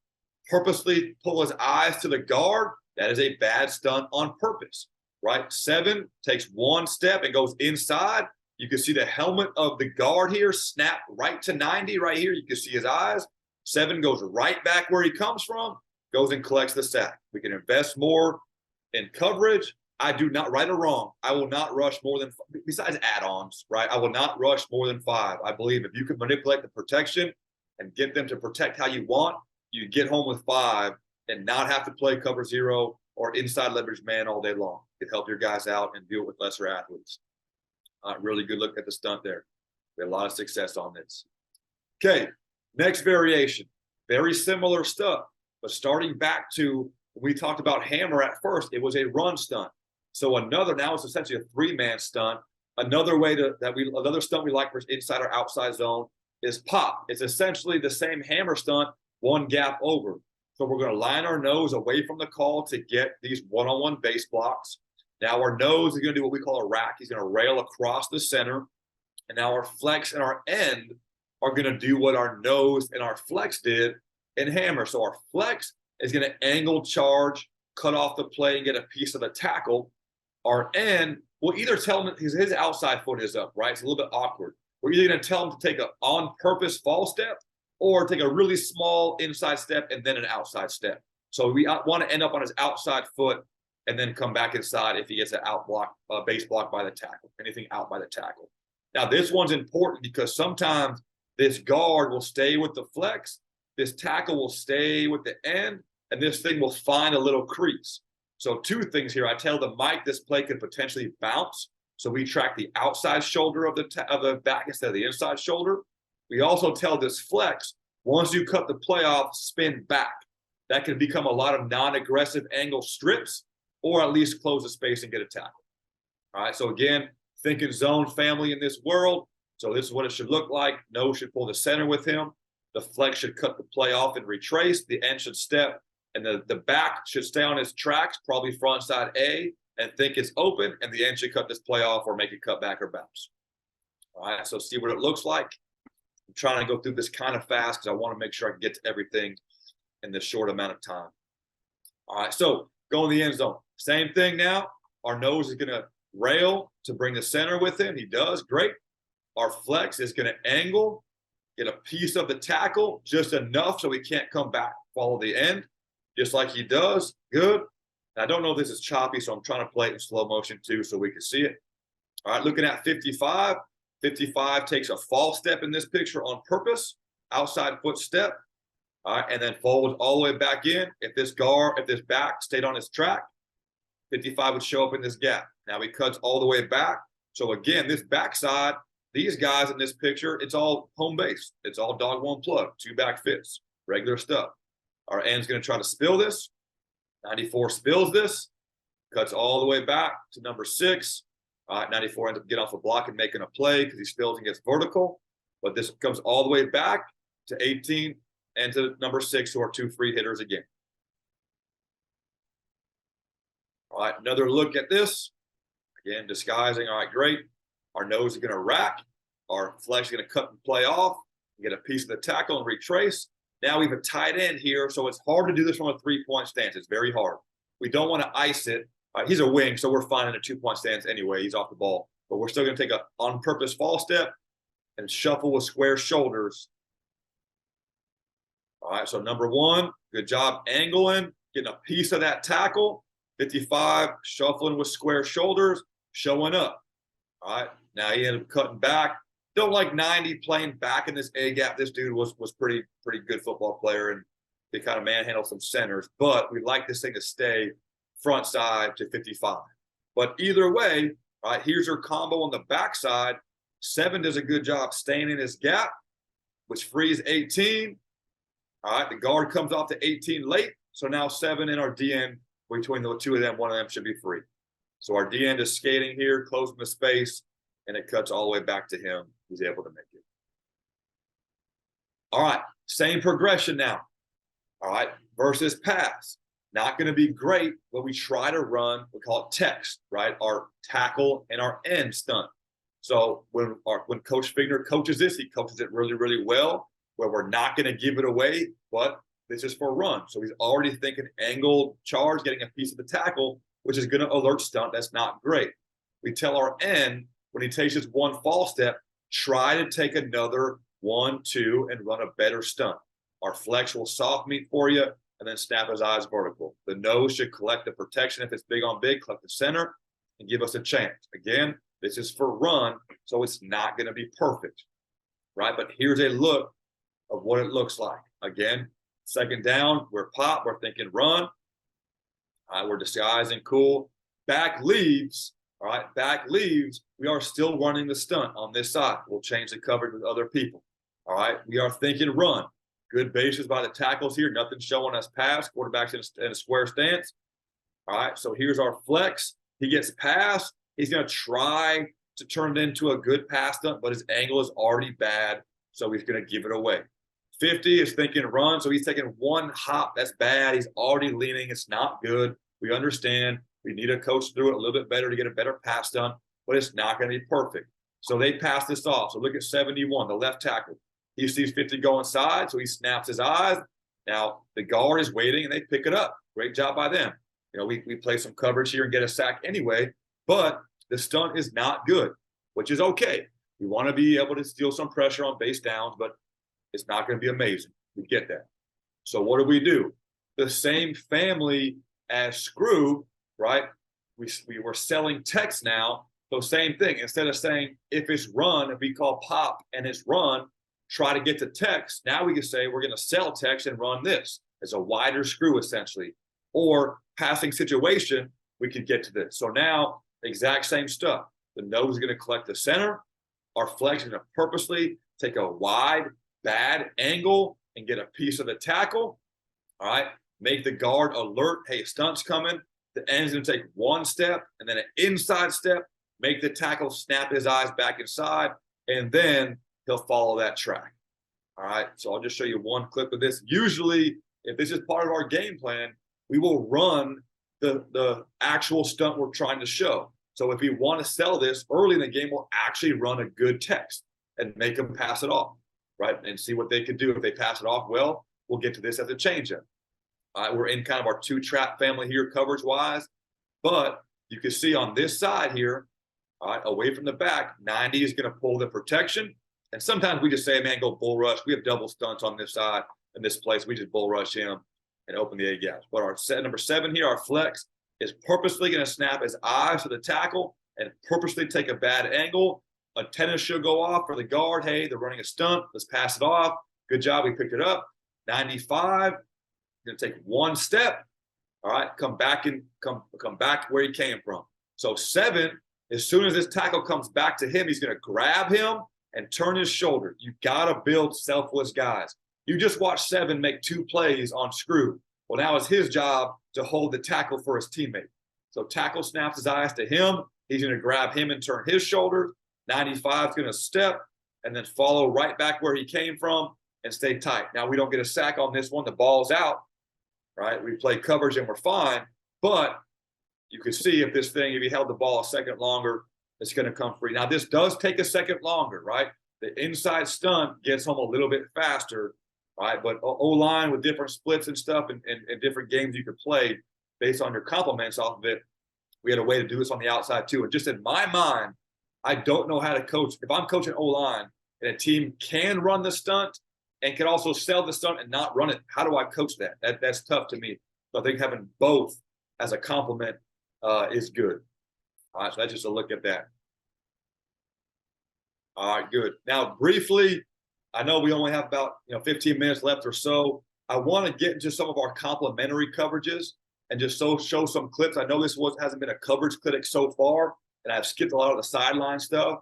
purposely pull his eyes to the guard. That is a bad stunt on purpose, right? 7 takes 1 step and goes inside. You can see the helmet of the guard here snap right to 90 right here. You can see his eyes. 7 goes right back where he comes from. Goes and collects the sack. We can invest more in coverage. I do not, right or wrong, I will not rush more than, besides add-ons, right? I will not rush more than 5. I believe if you can manipulate the protection and get them to protect how you want, you get home with 5 and not have to play cover 0 or inside leverage man all day long. It help your guys out and deal with lesser athletes. Really good look at the stunt there. We had a lot of success on this. Okay, next variation, very similar stuff, but starting back to we talked about hammer at first, it was a run stunt. So now it's essentially a 3-man stunt. Another stunt we like for inside or outside zone is pop. It's essentially the same hammer stunt, one gap over. So we're going to line our nose away from the call to get these one-on-one base blocks. Now our nose is going to do what we call a rack. He's going to rail across the center. And now our flex and our end are going to do what our nose and our flex did in hammer. So our flex is going to angle charge, cut off the play, and get a piece of the tackle. Our end will either tell him because his outside foot is up, right? It's a little bit awkward. We're either going to tell him to take an on-purpose fall step or take a really small inside step and then an outside step. So we want to end up on his outside foot and then come back inside if he gets an base block by the tackle, anything out by the tackle. Now, this one's important because sometimes this guard will stay with the flex, this tackle will stay with the end, and this thing will find a little crease. So 2 things here. I tell the Mike this play could potentially bounce. So we track the outside shoulder of the back instead of the inside shoulder. We also tell this flex, once you cut the play off, spin back. That can become a lot of non-aggressive angle strips or at least close the space and get a tackle. All right, so again, thinking zone family in this world. So this is what it should look like. Nose should pull the center with him. The flex should cut the play off and retrace. The end should step. And the back should stay on its tracks, probably front side A, and think it's open. And the end should cut this play off or make it cut back or bounce. All right, so see what it looks like. I'm trying to go through this kind of fast because I want to make sure I can get to everything in this short amount of time. All right, so go in the end zone. Same thing now. Our nose is going to rail to bring the center with him. He does. Great. Our flex is going to angle, get a piece of the tackle, just enough so he can't come back, follow the end, just like he does. Good. I don't know if this is choppy, so I'm trying to play it in slow motion too so we can see it. All right, looking at 55. 55 takes a false step in this picture on purpose, outside foot step, all right, and then folds all the way back in. If this back stayed on his track, 55 would show up in this gap. Now he cuts all the way back. So again, this backside, these guys in this picture, it's all home base. It's all dog one plug, 2 back fits, regular stuff. Our end's going to try to spill this. 94 spills this, cuts all the way back to number 6. All right, 94 ends up getting off the block and making a play because he spills and gets vertical. But this comes all the way back to 18 and to number 6, who are 2 free hitters again. All right, another look at this. Again, disguising. All right, great. Our nose is going to rack. Our flex is going to cut and play off, get a piece of the tackle and retrace. Now we have a tight end here, so it's hard to do this from a 3-point stance. It's very hard. We don't want to ice it. He's a wing, so we're fine in a 2-point stance anyway. He's off the ball. But we're still going to take a on-purpose fall step and shuffle with square shoulders. All right, so number 1, good job angling, getting a piece of that tackle. 55, shuffling with square shoulders, showing up. All right, now he ended up cutting back. Don't like 90 playing back in this A gap. This dude was pretty good football player, and they kind of manhandled some centers. But we like this thing to stay front side to 55. But either way, all right, here's your combo on the backside. 7 does a good job staying in his gap, which frees 18. All right, the guard comes off to 18 late. So now 7 in our DN, between the 2 of them, 1 of them should be free. So our DN is skating here, closing the space, and it cuts all the way back to him. He's able to make it. All right, same progression now. All right, versus pass. Not going to be great, but we try to run, we call it text, right? Our tackle and our end stunt. So when Coach Figner coaches this, he coaches it really, really well, where we're not going to give it away, but this is for run. So he's already thinking angled charge, getting a piece of the tackle, which is going to alert stunt. That's not great. We tell our end, when he takes his 1 fall step, try to take another 1, 2, and run a better stunt. Our flex will soft meet for you and then snap his eyes vertical. The nose should collect the protection if it's big on big, collect the center, and give us a chance. Again, this is for run, so it's not going to be perfect, right? But here's a look of what it looks like. Again, 2nd down, we're pop, we're thinking run. All right, we're disguising, cool. Back leaves, all right, back leaves. We are still running the stunt on this side. We'll change the coverage with other people. All right, we are thinking run. Good bases by the tackles here. Nothing showing us pass. Quarterback's in a square stance. All right, so here's our flex. He gets past. He's going to try to turn it into a good pass stunt, but his angle is already bad, so he's going to give it away. 50 is thinking run, so he's taking one hop. That's bad. He's already leaning. It's not good. We understand. We need to coach through it a little bit better to get a better pass done, but it's not going to be perfect. So they pass this off. So look at 71, the left tackle. He sees 50 go inside, so he snaps his eyes. Now the guard is waiting, and they pick it up. Great job by them. You know, we play some coverage here and get a sack anyway, but the stunt is not good, which is okay. We want to be able to steal some pressure on base downs, but it's not going to be amazing. We get that. So what do? The same family as screw, right? We were selling text now. So same thing. Instead of saying if it's run, if we call pop and it's run, try to get to text. Now we can say we're going to sell text and run this. It's a wider screw essentially. Or passing situation, we could get to this. So now, exact same stuff. The nose is going to collect the center. Our flex is going to purposely take a wide, bad angle and get a piece of the tackle. All right. Make the guard alert. Hey, stunt's coming. The end's going to take one step and then an inside step. Make the tackle snap his eyes back inside, and then he'll follow that track. All right. So I'll just show you one clip of this. Usually, if this is part of our game plan, we will run the actual stunt we're trying to show. So if we want to sell this early in the game, we'll actually run a good text and make them pass it off, right? And see what they can do. If they pass it off well, we'll get to this as a changeup. We're in kind of our two trap family here coverage-wise. But you can see on this side here, away from the back, 90 is going to pull the protection. And sometimes we just say, man, go bull rush. We have double stunts on this side in this place. We just bull rush him and open the A gaps. But our set number 7 here, our flex, is purposely going to snap his eyes to the tackle and purposely take a bad angle. A tennis should go off for the guard. Hey, they're running a stunt. Let's pass it off. Good job. We picked it up. 95, going to take one step. All right, come back where he came from. So 7, as soon as this tackle comes back to him, he's going to grab him and turn his shoulder. You got to build selfless guys. You just watched 7 make 2 plays on screw. Well, now it's his job to hold the tackle for his teammate. So tackle snaps his eyes to him. He's going to grab him and turn his shoulder. 95 is going to step and then follow right back where he came from and stay tight. Now, we don't get a sack on this one. The ball's out, right? We play coverage and we're fine. But you can see if he held the ball a second longer, it's going to come free. Now, this does take a second longer, right? The inside stunt gets home a little bit faster, right? But O-line with different splits and stuff and different games you could play based on your compliments off of it, we had a way to do this on the outside too. And just in my mind, I don't know how to coach. If I'm coaching O-line and a team can run the stunt and can also sell the stunt and not run it, how do I coach that? That's tough to me. So I think having both as a complement is good. All right, so that's just a look at that. All right, good. Now, briefly, I know we only have about 15 minutes left or so. I want to get into some of our complementary coverages and just show some clips. I know this hasn't been a coverage clinic so far, and I've skipped a lot of the sideline stuff.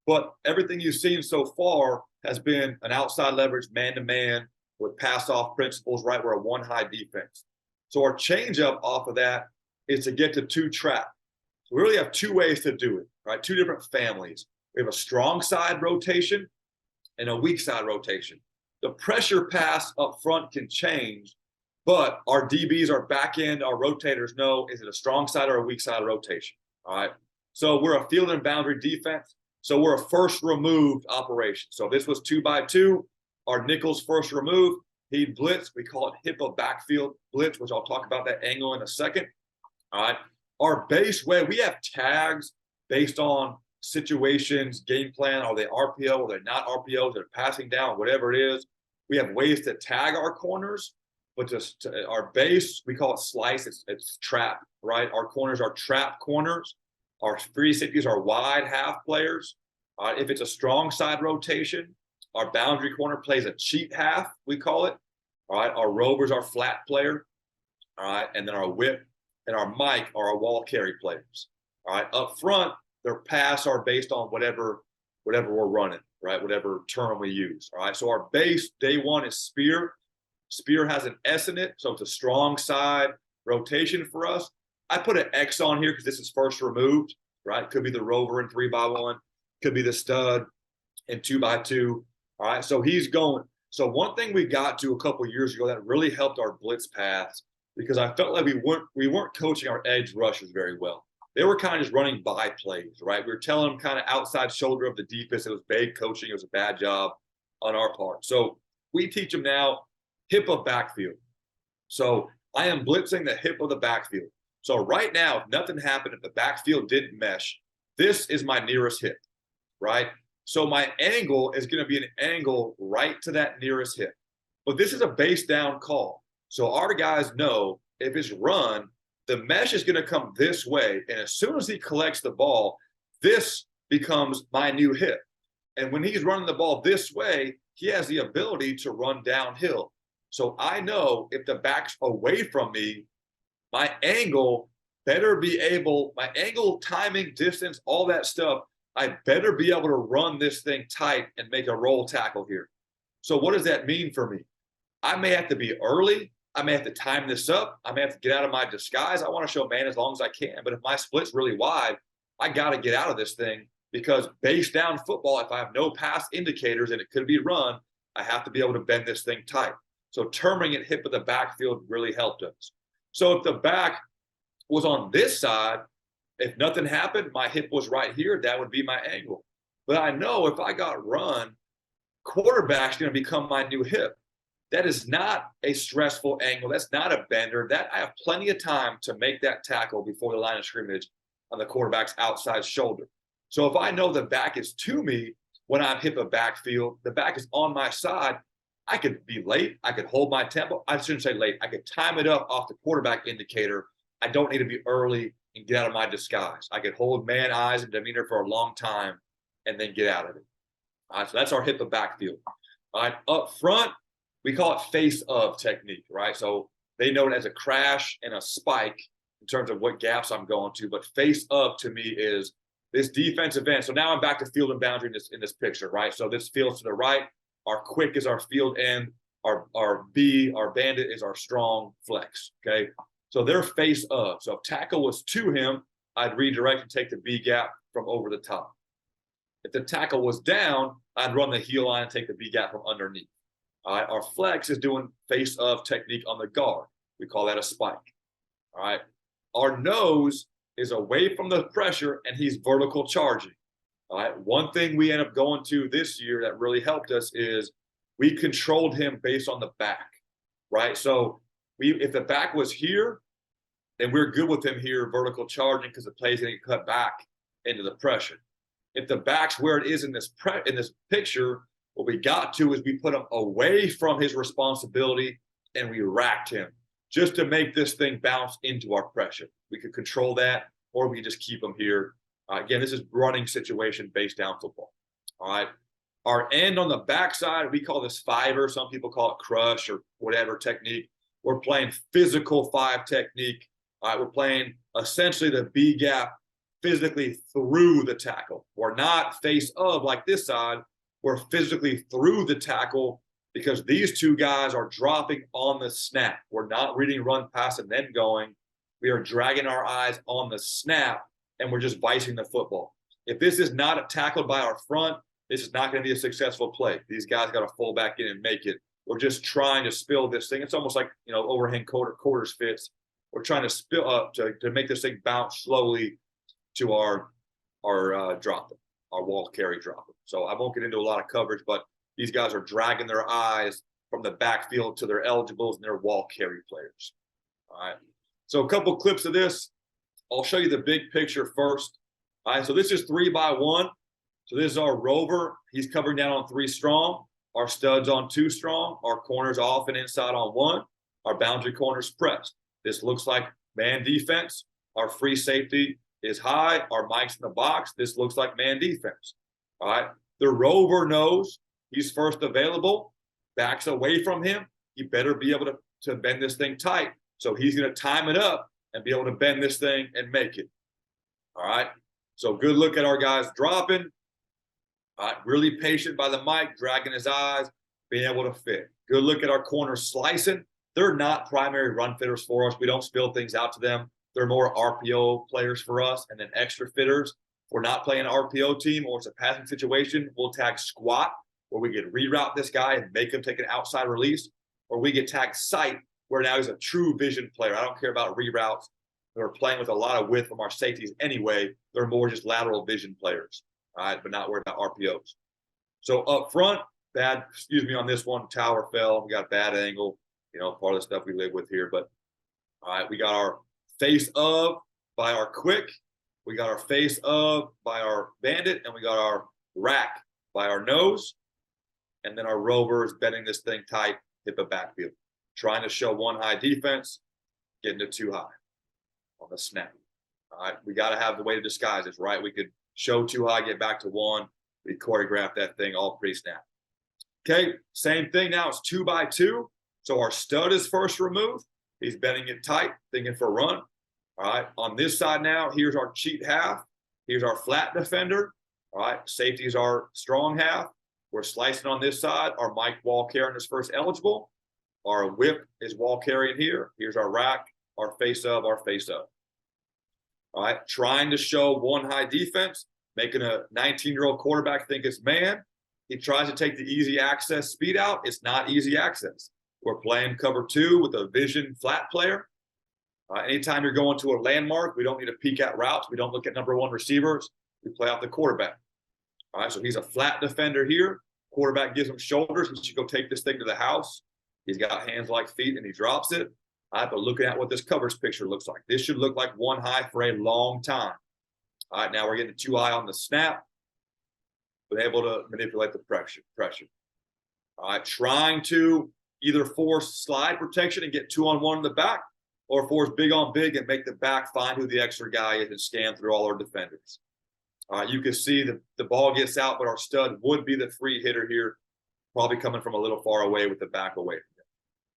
But everything you've seen so far has been an outside leverage man-to-man with pass-off principles, right? We're a one-high defense. So our change-up off of that is to get to 2 trap. So we really have 2 ways to do it, right? 2 different families. We have a strong side rotation and a weak side rotation. The pressure pass up front can change, but our DBs, our back end, our rotators know, is it a strong side or a weak side rotation? All right. So we're a field and boundary defense. So we're a first removed operation. So this was 2x2. Our nickel's first removed. He blitz. We call it HIPAA backfield blitz, which I'll talk about that angle in a second. All right. Our base way, we have tags based on situations, game plan. Are they RPO? Are they not RPO? They're passing down, whatever it is. We have ways to tag our corners, but just our base, we call it slice. It's trap, right? Our corners are trap corners. Our free safeties are wide half players. If it's a strong side rotation, our boundary corner plays a cheat half, we call it. All right. Our rovers are flat player. All right. And then our whip and our mic are our wall carry players. All right. Up front, their pass are based on whatever whatever we're running, right? Whatever term we use. All right. So our base day one is spear. Spear has an S in it, so it's a strong side rotation for us. I put an X on here because this is first removed, right? Could be the rover in 3x1, could be the stud in 2x2. All right. So he's going. So one thing we got to a couple of years ago that really helped our blitz paths, because I felt like we weren't coaching our edge rushers very well. They were kind of just running by plays, right? We were telling them kind of outside shoulder of the defense. It was bad coaching. It was a bad job on our part. So we teach them now hip of backfield. So I am blitzing the hip of the backfield. So right now, if nothing happened, if the backfield didn't mesh, this is my nearest hip, right? So my angle is going to be an angle right to that nearest hip. But this is a base down call. So our guys know if it's run, the mesh is going to come this way. And as soon as he collects the ball, this becomes my new hip. And when he's running the ball this way, he has the ability to run downhill. So I know if the back's away from me, my angle better be able, my angle, timing, distance, all that stuff, I better be able to run this thing tight and make a roll tackle here. So what does that mean for me? I may have to be early. I may have to time this up. I may have to get out of my disguise. I want to show man as long as I can. But if my split's really wide, I got to get out of this thing, because base down football, if I have no pass indicators and it could be run, I have to be able to bend this thing tight. So terming it hip of the backfield really helped us. So if the back was on this side, if nothing happened, my hip was right here, that would be my angle. But I know if I got run, quarterback's going to become my new hip. That is not a stressful angle. That's not a bender. That I have plenty of time to make that tackle before the line of scrimmage on the quarterback's outside shoulder. So if I know the back is to me when I'm hip of backfield, the back is on my side, I could be late. I could hold my tempo. I shouldn't say late. I could time it up off the quarterback indicator. I don't need to be early and get out of my disguise. I could hold man eyes and demeanor for a long time and then get out of it. All right, so that's our hip of backfield. All right, up front, we call it face of technique, right? So they know it as a crash and a spike in terms of what gaps I'm going to, but face of to me is this defensive end. So now I'm back to field and boundary in this picture, right? So this field to the right, our quick is our field end, our bandit is our strong flex, okay? So they're face of. So if tackle was to him, I'd redirect and take the B gap from over the top. If the tackle was down, I'd run the heel line and take the B gap from underneath. All right, our flex is doing face of technique on the guard. We call that a spike. All right, our nose is away from the pressure and he's vertical charging. All right, one thing we end up going to this year that really helped us is we controlled him based on the back, right? So if the back was here, then we're good with him here vertical charging because the play's going to get cut back into the pressure. If the back's where it is in this picture, what we got to is we put him away from his responsibility and we racked him just to make this thing bounce into our pressure. We could control that, or we could just keep him here. Again, this is running situation based down football. All right. Our end on the backside, we call this fiver. Some people call it crush or whatever technique. We're playing physical five technique. All right. We're playing essentially the B gap physically through the tackle. We're not face of like this side. We're physically through the tackle because these two guys are dropping on the snap. We're not reading run pass and then going. We are dragging our eyes on the snap and we're just vicing the football. If this is not tackled by our front, this is not going to be a successful play. These guys got to fall back in and make it. We're just trying to spill this thing. It's almost like, overhand quarters fits. We're trying to spill up to make this thing bounce slowly to our dropper, our wall carry dropper. So I won't get into a lot of coverage, but these guys are dragging their eyes from the backfield to their eligibles and their wall carry players. All right. So a couple clips of this. I'll show you the big picture first. All right. So this is 3x1. So this is our rover. He's covering down on 3 strong. Our studs on 2 strong. Our corners off and inside on 1. Our boundary corners pressed. This looks like man defense. Our free safety is high. Our Mike's in the box. This looks like man defense. All right. The rover knows he's first available. Backs away from him. He better be able to bend this thing tight. So he's going to time it up and be able to bend this thing and make it. All right. So good look at our guys dropping. All right, really patient by the mic, dragging his eyes, being able to fit. Good look at our corners slicing. They're not primary run fitters for us. We don't spill things out to them. They're more RPO players for us, and then extra fitters. If we're not playing an RPO team or it's a passing situation, we'll tag squat, where we can reroute this guy and make him take an outside release, or we get tagged sight, where now he's a true vision player. I don't care about reroutes. We're playing with a lot of width from our safeties anyway. They're more just lateral vision players, all right, but not worried about RPOs. So up front, on this one, tower fell. We got a bad angle, part of the stuff we live with here. But all right, we got our face of by our quick, we got our face of by our bandit, and we got our rack by our nose. And then our rover is bending this thing tight, hip a backfield, trying to show one high defense, getting it too high on the snap. All right, we got to have the way to disguise this, right? We could show too high, get back to one. We choreograph that thing all pre-snap. Okay, same thing now. It's 2 by 2. So our stud is first removed. He's bending it tight, thinking for a run. All right, on this side now, here's our cheat half. Here's our flat defender. All right, safety is our strong half. We're slicing on this side. Our Mike wall carrying is first eligible. Our whip is wall carrying here. Here's our rack, our face of, our face up. All right, trying to show one high defense, making a 19-year-old quarterback think it's man. He tries to take the easy access speed out. It's not easy access. We're playing cover 2 with a vision flat player. Anytime you're going to a landmark, we don't need to peek at routes. We don't look at number 1 receivers. We play out the quarterback. All right, so he's a flat defender here. Quarterback gives him shoulders. He should go take this thing to the house. He's got hands like feet, and he drops it. All right, but looking at what this covers picture looks like. This should look like one high for a long time. All right, now we're getting 2 high on the snap. Been able to manipulate the pressure. All right, trying to either force slide protection and get 2-on-1 in the back, or force big on big and make the back find who the extra guy is and scan through all our defenders. All right, you can see the ball gets out, but our stud would be the free hitter here, probably coming from a little far away with the back away from him.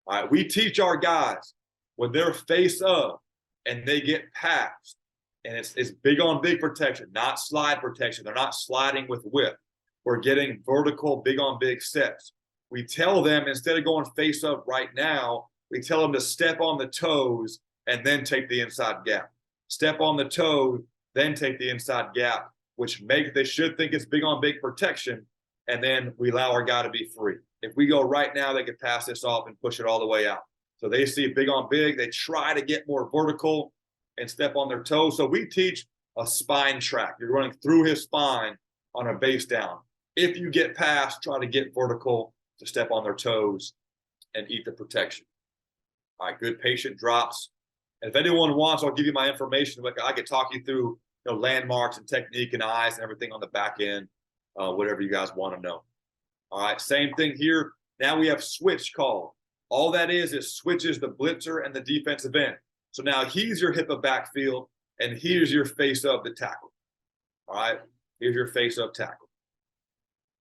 All right, we teach our guys when they're face up and they get passed, and it's big on big protection, not slide protection. They're not sliding with whip. We're getting vertical big on big sets. We tell them, instead of going face up right now, we tell them to step on the toes and then take the inside gap. Step on the toe, then take the inside gap, which they should think it's big on big protection, and then we allow our guy to be free. If we go right now, they could pass this off and push it all the way out. So they see big on big. They try to get more vertical and step on their toes. So we teach a spine track. You're running through his spine on a base down. If you get past, try to get vertical to step on their toes and eat the protection. All right, good patient drops. And if anyone wants, I'll give you my information. Like, I could talk you through landmarks and technique and eyes and everything on the back end, whatever you guys want to know. All right, same thing here. Now we have switch called. All that is switches the blitzer and the defensive end. So now he's your hip of backfield, and here's your face of the tackle. All right, here's your face of tackle.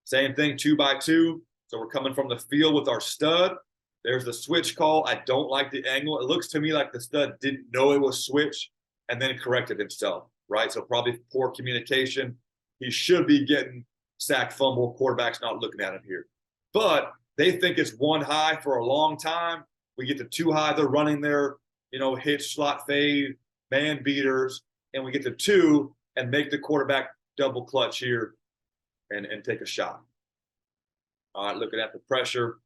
Same thing, 2 by 2. So we're coming from the field with our stud. There's the switch call. I don't like the angle. It looks to me like the stud didn't know it was switch and then corrected himself, right? So probably poor communication. He should be getting sack, fumble. Quarterback's not looking at him here. But they think it's one high for a long time. We get to 2 high. They're running their, hitch, slot fade, man beaters, and we get to 2 and make the quarterback double clutch here and take a shot. All right, looking at the pressure.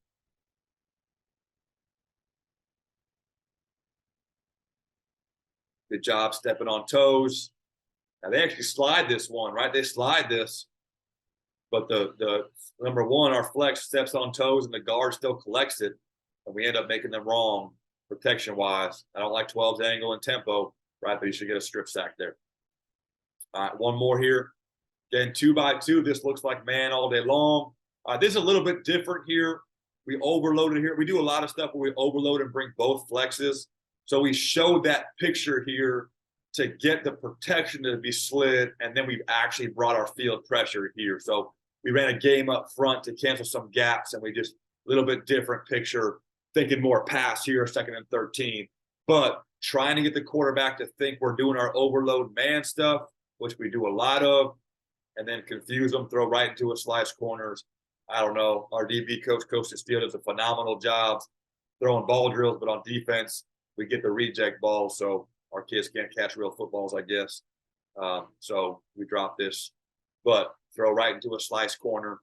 Good job stepping on toes. Now they actually slide this one, right? They slide this, but the number 1, our flex steps on toes and the guard still collects it, and we end up making them wrong protection-wise. I don't like 12's angle and tempo, right? But you should get a strip sack there. All right, one more here. Again, 2 by 2. This looks like man all day long. This is a little bit different here. We overloaded here. We do a lot of stuff where we overload and bring both flexes. So we showed that picture here to get the protection to be slid, and then we've actually brought our field pressure here. So we ran a game up front to cancel some gaps, and we just a little bit different picture, thinking more pass here, 2nd and 13. But trying to get the quarterback to think we're doing our overload man stuff, which we do a lot of, and then confuse them, throw right into a slice corners. I don't know. Our DB coach, Coach Steele, does a phenomenal job throwing ball drills, but on defense, we get the reject balls, so our kids can't catch real footballs, I guess. So we drop this, but throw right into a slice corner,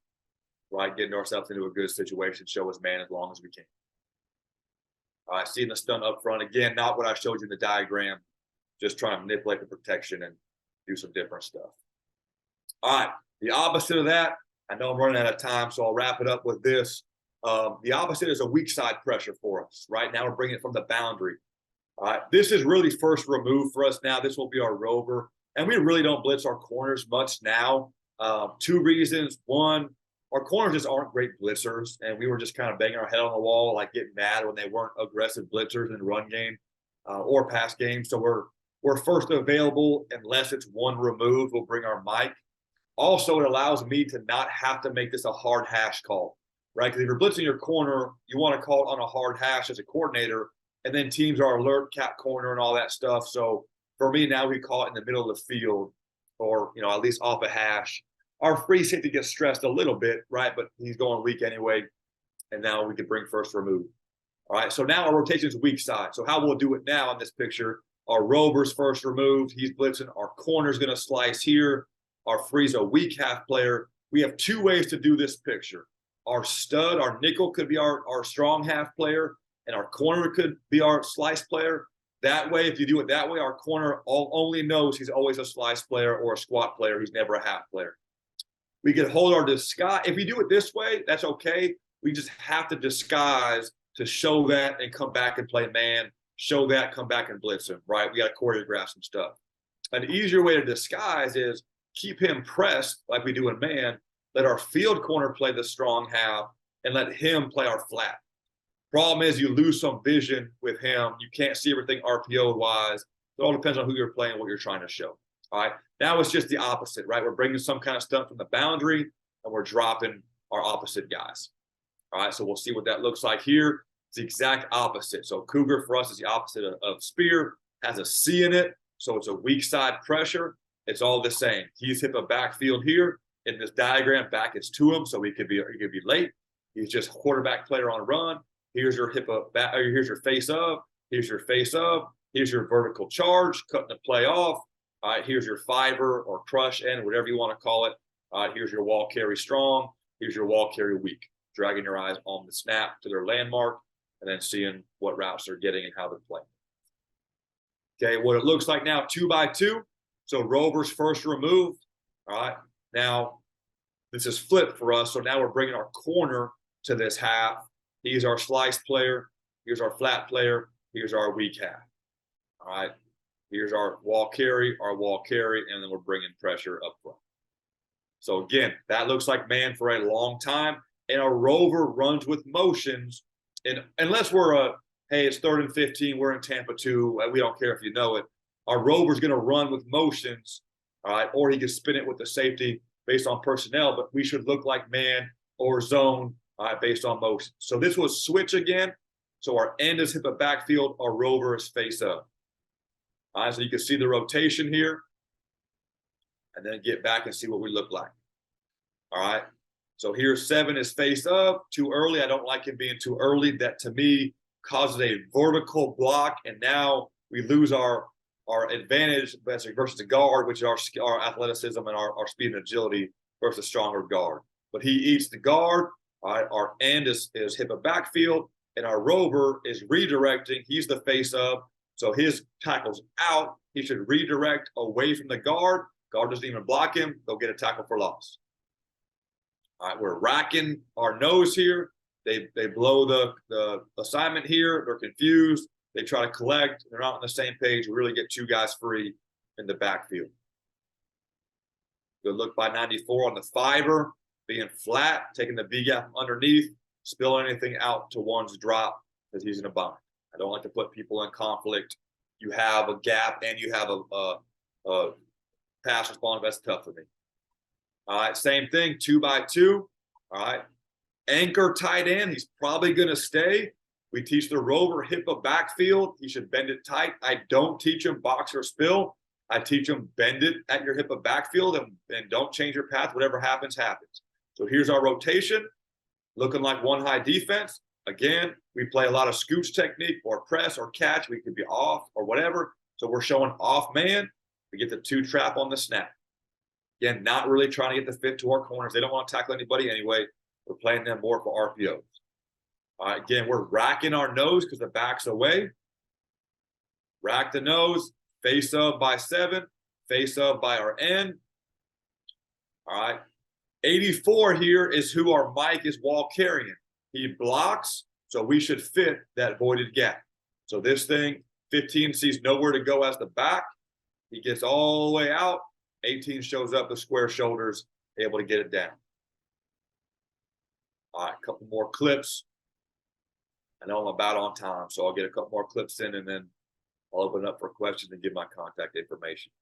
right, getting ourselves into a good situation, show us man as long as we can. All right, seeing the stunt up front. Again, not what I showed you in the diagram, just trying to manipulate the protection and do some different stuff. All right, the opposite of that, I know I'm running out of time, so I'll wrap it up with this. The opposite is a weak side pressure for us. Right now, we're bringing it from the boundary. All right, this is really first remove for us now. This will be our rover. And we really don't blitz our corners much now. Two reasons. One, our corners just aren't great blitzers. And we were just kind of banging our head on the wall, like getting mad when they weren't aggressive blitzers in the run game or pass game. So we're first available unless it's one remove. We'll bring our mic. Also, it allows me to not have to make this a hard hash call, right? Because if you're blitzing your corner, you want to call it on a hard hash as a coordinator, and then teams are alert, cat corner, and all that stuff. So for me, now we call it in the middle of the field, or at least off a hash. Our free safety gets stressed a little bit, right? But he's going weak anyway, and now we can bring first remove. All right, so now our rotation is weak side. So how we'll do it now in this picture, our rover's first removed, he's blitzing, our corner's going to slice here, our free's a weak half player. We have two ways to do this picture. Our stud, our nickel could be our strong half player, and our corner could be our slice player. That way, if you do it that way, our corner only knows he's always a slice player or a squat player. He's never a half player. We can hold our disguise. If you do it this way, that's okay. We just have to disguise to show that and come back and play man. Show that, come back and blitz him, right? We got to choreograph some stuff. An easier way to disguise is keep him pressed like we do in man. Let our field corner play the strong half and let him play our flat. Problem is you lose some vision with him. You can't see everything RPO-wise. It all depends on who you're playing, what you're trying to show. All right. Now it's just the opposite, right? We're bringing some kind of stuff from the boundary, and we're dropping our opposite guys. All right. So we'll see what that looks like here. It's the exact opposite. So Cougar for us is the opposite of Spear. Has a C in it. So it's a weak side pressure. It's all the same. He's hit a backfield here. In this diagram, back is to him, so he could be late. He's just quarterback player on a run. Here's your here's your face of. Here's your face of. Here's your vertical charge, cutting the play off. All right, here's your fiber or crush end, whatever you want to call it. All right, here's your wall carry strong. Here's your wall carry weak. Dragging your eyes on the snap to their landmark and then seeing what routes they're getting and how they're playing. Okay, what it looks like now, 2 by 2. So Rover's first removed. All right, now this is flipped for us. So now we're bringing our corner to this half. He's our slice player. Here's our flat player. Here's our weak half. All right. Here's our wall carry, and then we're bringing pressure up front. So again, that looks like man for a long time. And our rover runs with motions. And unless we're hey, it's 3rd and 15, we're in Tampa 2, we don't care if you know it. Our rover's going to run with motions, all right, or he can spin it with the safety based on personnel, but we should look like man or zone based on motion. So this was switch again. So our end is hit the backfield, our rover is face up. All right, so you can see the rotation here, and then get back and see what we look like. All right, so here 7 is face up, too early. I don't like him being too early. That to me causes a vertical block, and now we lose our advantage versus the guard, which is our athleticism and our speed and agility versus a stronger guard. But he eats the guard. All right, our end is hit the backfield, and our rover is redirecting. He's the face up. So his tackle's out. He should redirect away from the guard. Guard doesn't even block him. They'll get a tackle for loss. All right, we're racking our nose here. They blow the assignment here. They're confused. They try to collect. They're not on the same page. We really get 2 guys free in the backfield. Good look by 94 on the fiber, being flat, taking the B gap from underneath, spilling anything out to one's drop because he's in a bind. I don't like to put people in conflict. You have a gap and you have a pass response. That's tough for me. All right, same thing, 2 by 2. All right, anchor tight end. He's probably going to stay. We teach the rover hip a backfield. He should bend it tight. I don't teach him box or spill. I teach them bend it at your hip of backfield and don't change your path. Whatever happens, happens. So here's our rotation, looking like one high defense. Again, we play a lot of scooch technique or press or catch. We could be off or whatever. So we're showing off man. We get the 2 trap on the snap. Again, not really trying to get the fit to our corners. They don't want to tackle anybody anyway. We're playing them more for RPOs. All right, again, we're racking our nose because the back's away. Rack the nose, face up by 7, face up by our end. All right. 84 here is who our Mike is wall carrying. He blocks, so we should fit that voided gap. So this thing, 15 sees nowhere to go as the back. He gets all the way out. 18 shows up with square shoulders, able to get it down. All right, a couple more clips. I know I'm about on time, so I'll get a couple more clips in, and then I'll open it up for questions and give my contact information.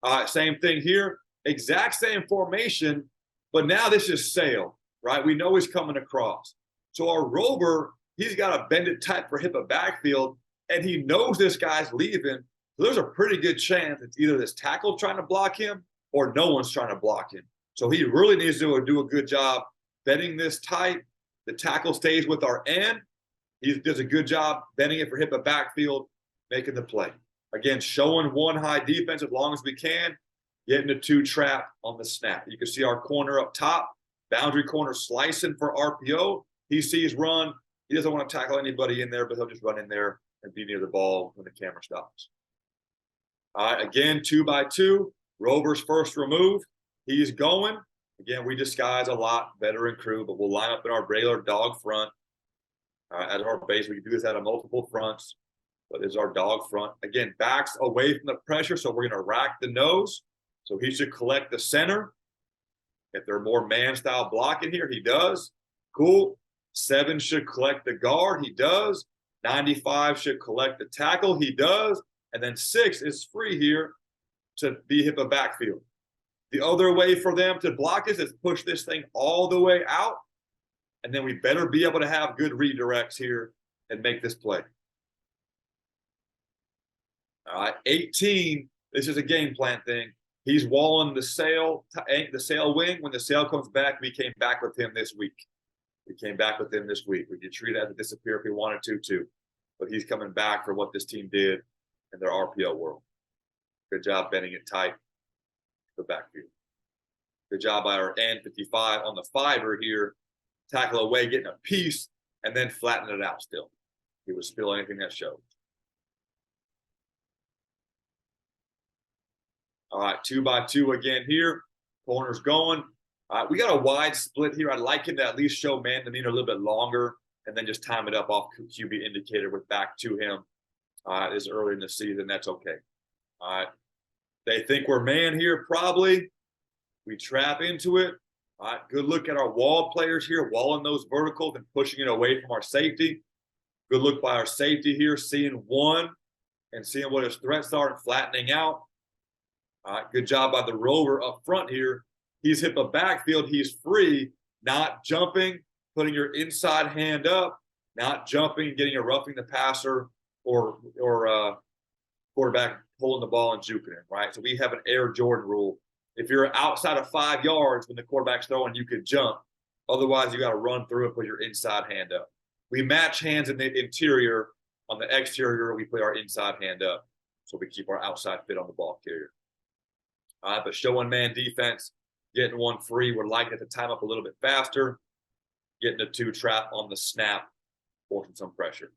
All right, same thing here. Exact same formation, but now this is sail, right? We know he's coming across. So our rover, he's got to bend it tight for hip of backfield, and he knows this guy's leaving. So there's a pretty good chance it's either this tackle trying to block him or no one's trying to block him. So he really needs to do a good job bending this tight. The tackle stays with our end. He does a good job bending it for hip of backfield, making the play. Again, showing one high defense as long as we can, getting a 2 trap on the snap. You can see our corner up top, boundary corner slicing for RPO. He sees run. He doesn't want to tackle anybody in there, but he'll just run in there and be near the ball when the camera stops. All right, again, 2 by 2. Rover's first remove. He's going. Again, we disguise a lot, veteran crew, but we'll line up in our regular dog front. At our base, we can do this out of multiple fronts, but this is our dog front. Again, backs away from the pressure, so we're going to rack the nose. So he should collect the center. If they're more man-style blocking here, he does. Cool. 7 should collect the guard. He does. 95 should collect the tackle. He does. And then 6 is free here to be hip of backfield. The other way for them to block this is push this thing all the way out. And then we better be able to have good redirects here and make this play. All right, 18, this is a game plan thing. He's walling the sail wing. When the sail comes back, we came back with him this week. We could treat it as a disappear if we wanted to, too. But he's coming back for what this team did in their RPO world. Good job bending it tight to the backfield. Good job by our end, 55 on the fiber here. Tackle away, getting a piece, and then flatten it out still. He would spill anything that shows. All right, 2 by 2 again here. Corners going. All right, we got a wide split here. I'd like him to at least show man demeanor a little bit longer and then just time it up off QB indicator with back to him. This is early in the season. That's okay. All right. They think we're man here, probably. We trap into it. All right, good look at our wall players here, walling those verticals and pushing it away from our safety. Good look by our safety here, seeing one and seeing what his threats are and flattening out. All right, good job by the rover up front here. He's hit the backfield. He's free, not jumping, putting your inside hand up, not jumping, getting a roughing the passer or quarterback pulling the ball and juking it, right? So we have an Air Jordan rule. If you're outside of 5 yards when the quarterback's throwing, you could jump. Otherwise, you got to run through it with your inside hand up. We match hands in the interior. On the exterior, we put our inside hand up. So we keep our outside fit on the ball carrier. All right, but showing man defense, getting one free. We're liking it to time up a little bit faster. Getting a 2 trap on the snap, forcing some pressure.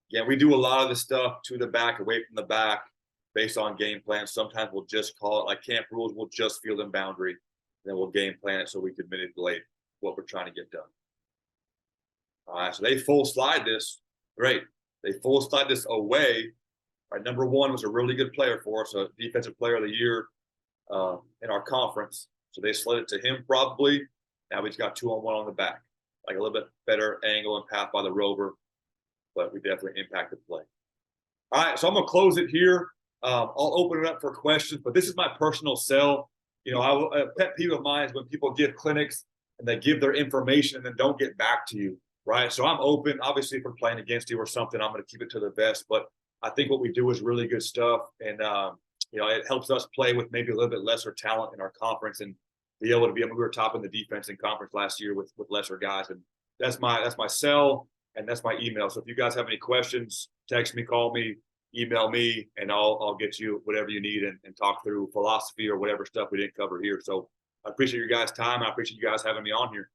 Yeah, we do a lot of the stuff to the back, away from the back, based on game plans. Sometimes we'll just call it like camp rules. We'll just field in boundary. And then we'll game plan it so we can manipulate what we're trying to get done. All right, so they full slide this. Great. They full slide this away. All right, number 1 was a really good player for us, a defensive player of the year in our conference. So they slid it to him probably. Now he's got 2-on-1 on the back. Like a little bit better angle and path by the rover. But we definitely impacted play. All right, so I'm going to close it here. I'll open it up for questions, but this is my personal sell. You know, a pet peeve of mine is when people give clinics and they give their information and then don't get back to you, right? So I'm open, obviously, if we're playing against you or something, I'm going to keep it to the vest, but I think what we do is really good stuff, and it helps us play with maybe a little bit lesser talent in our conference and be able to be. I mean, we were top in the defense in conference last year with lesser guys, and that's my cell and that's my email. So if you guys have any questions, text me, call me, email me, and I'll get you whatever you need and talk through philosophy or whatever stuff we didn't cover here. So I appreciate your guys' time. I appreciate you guys having me on here.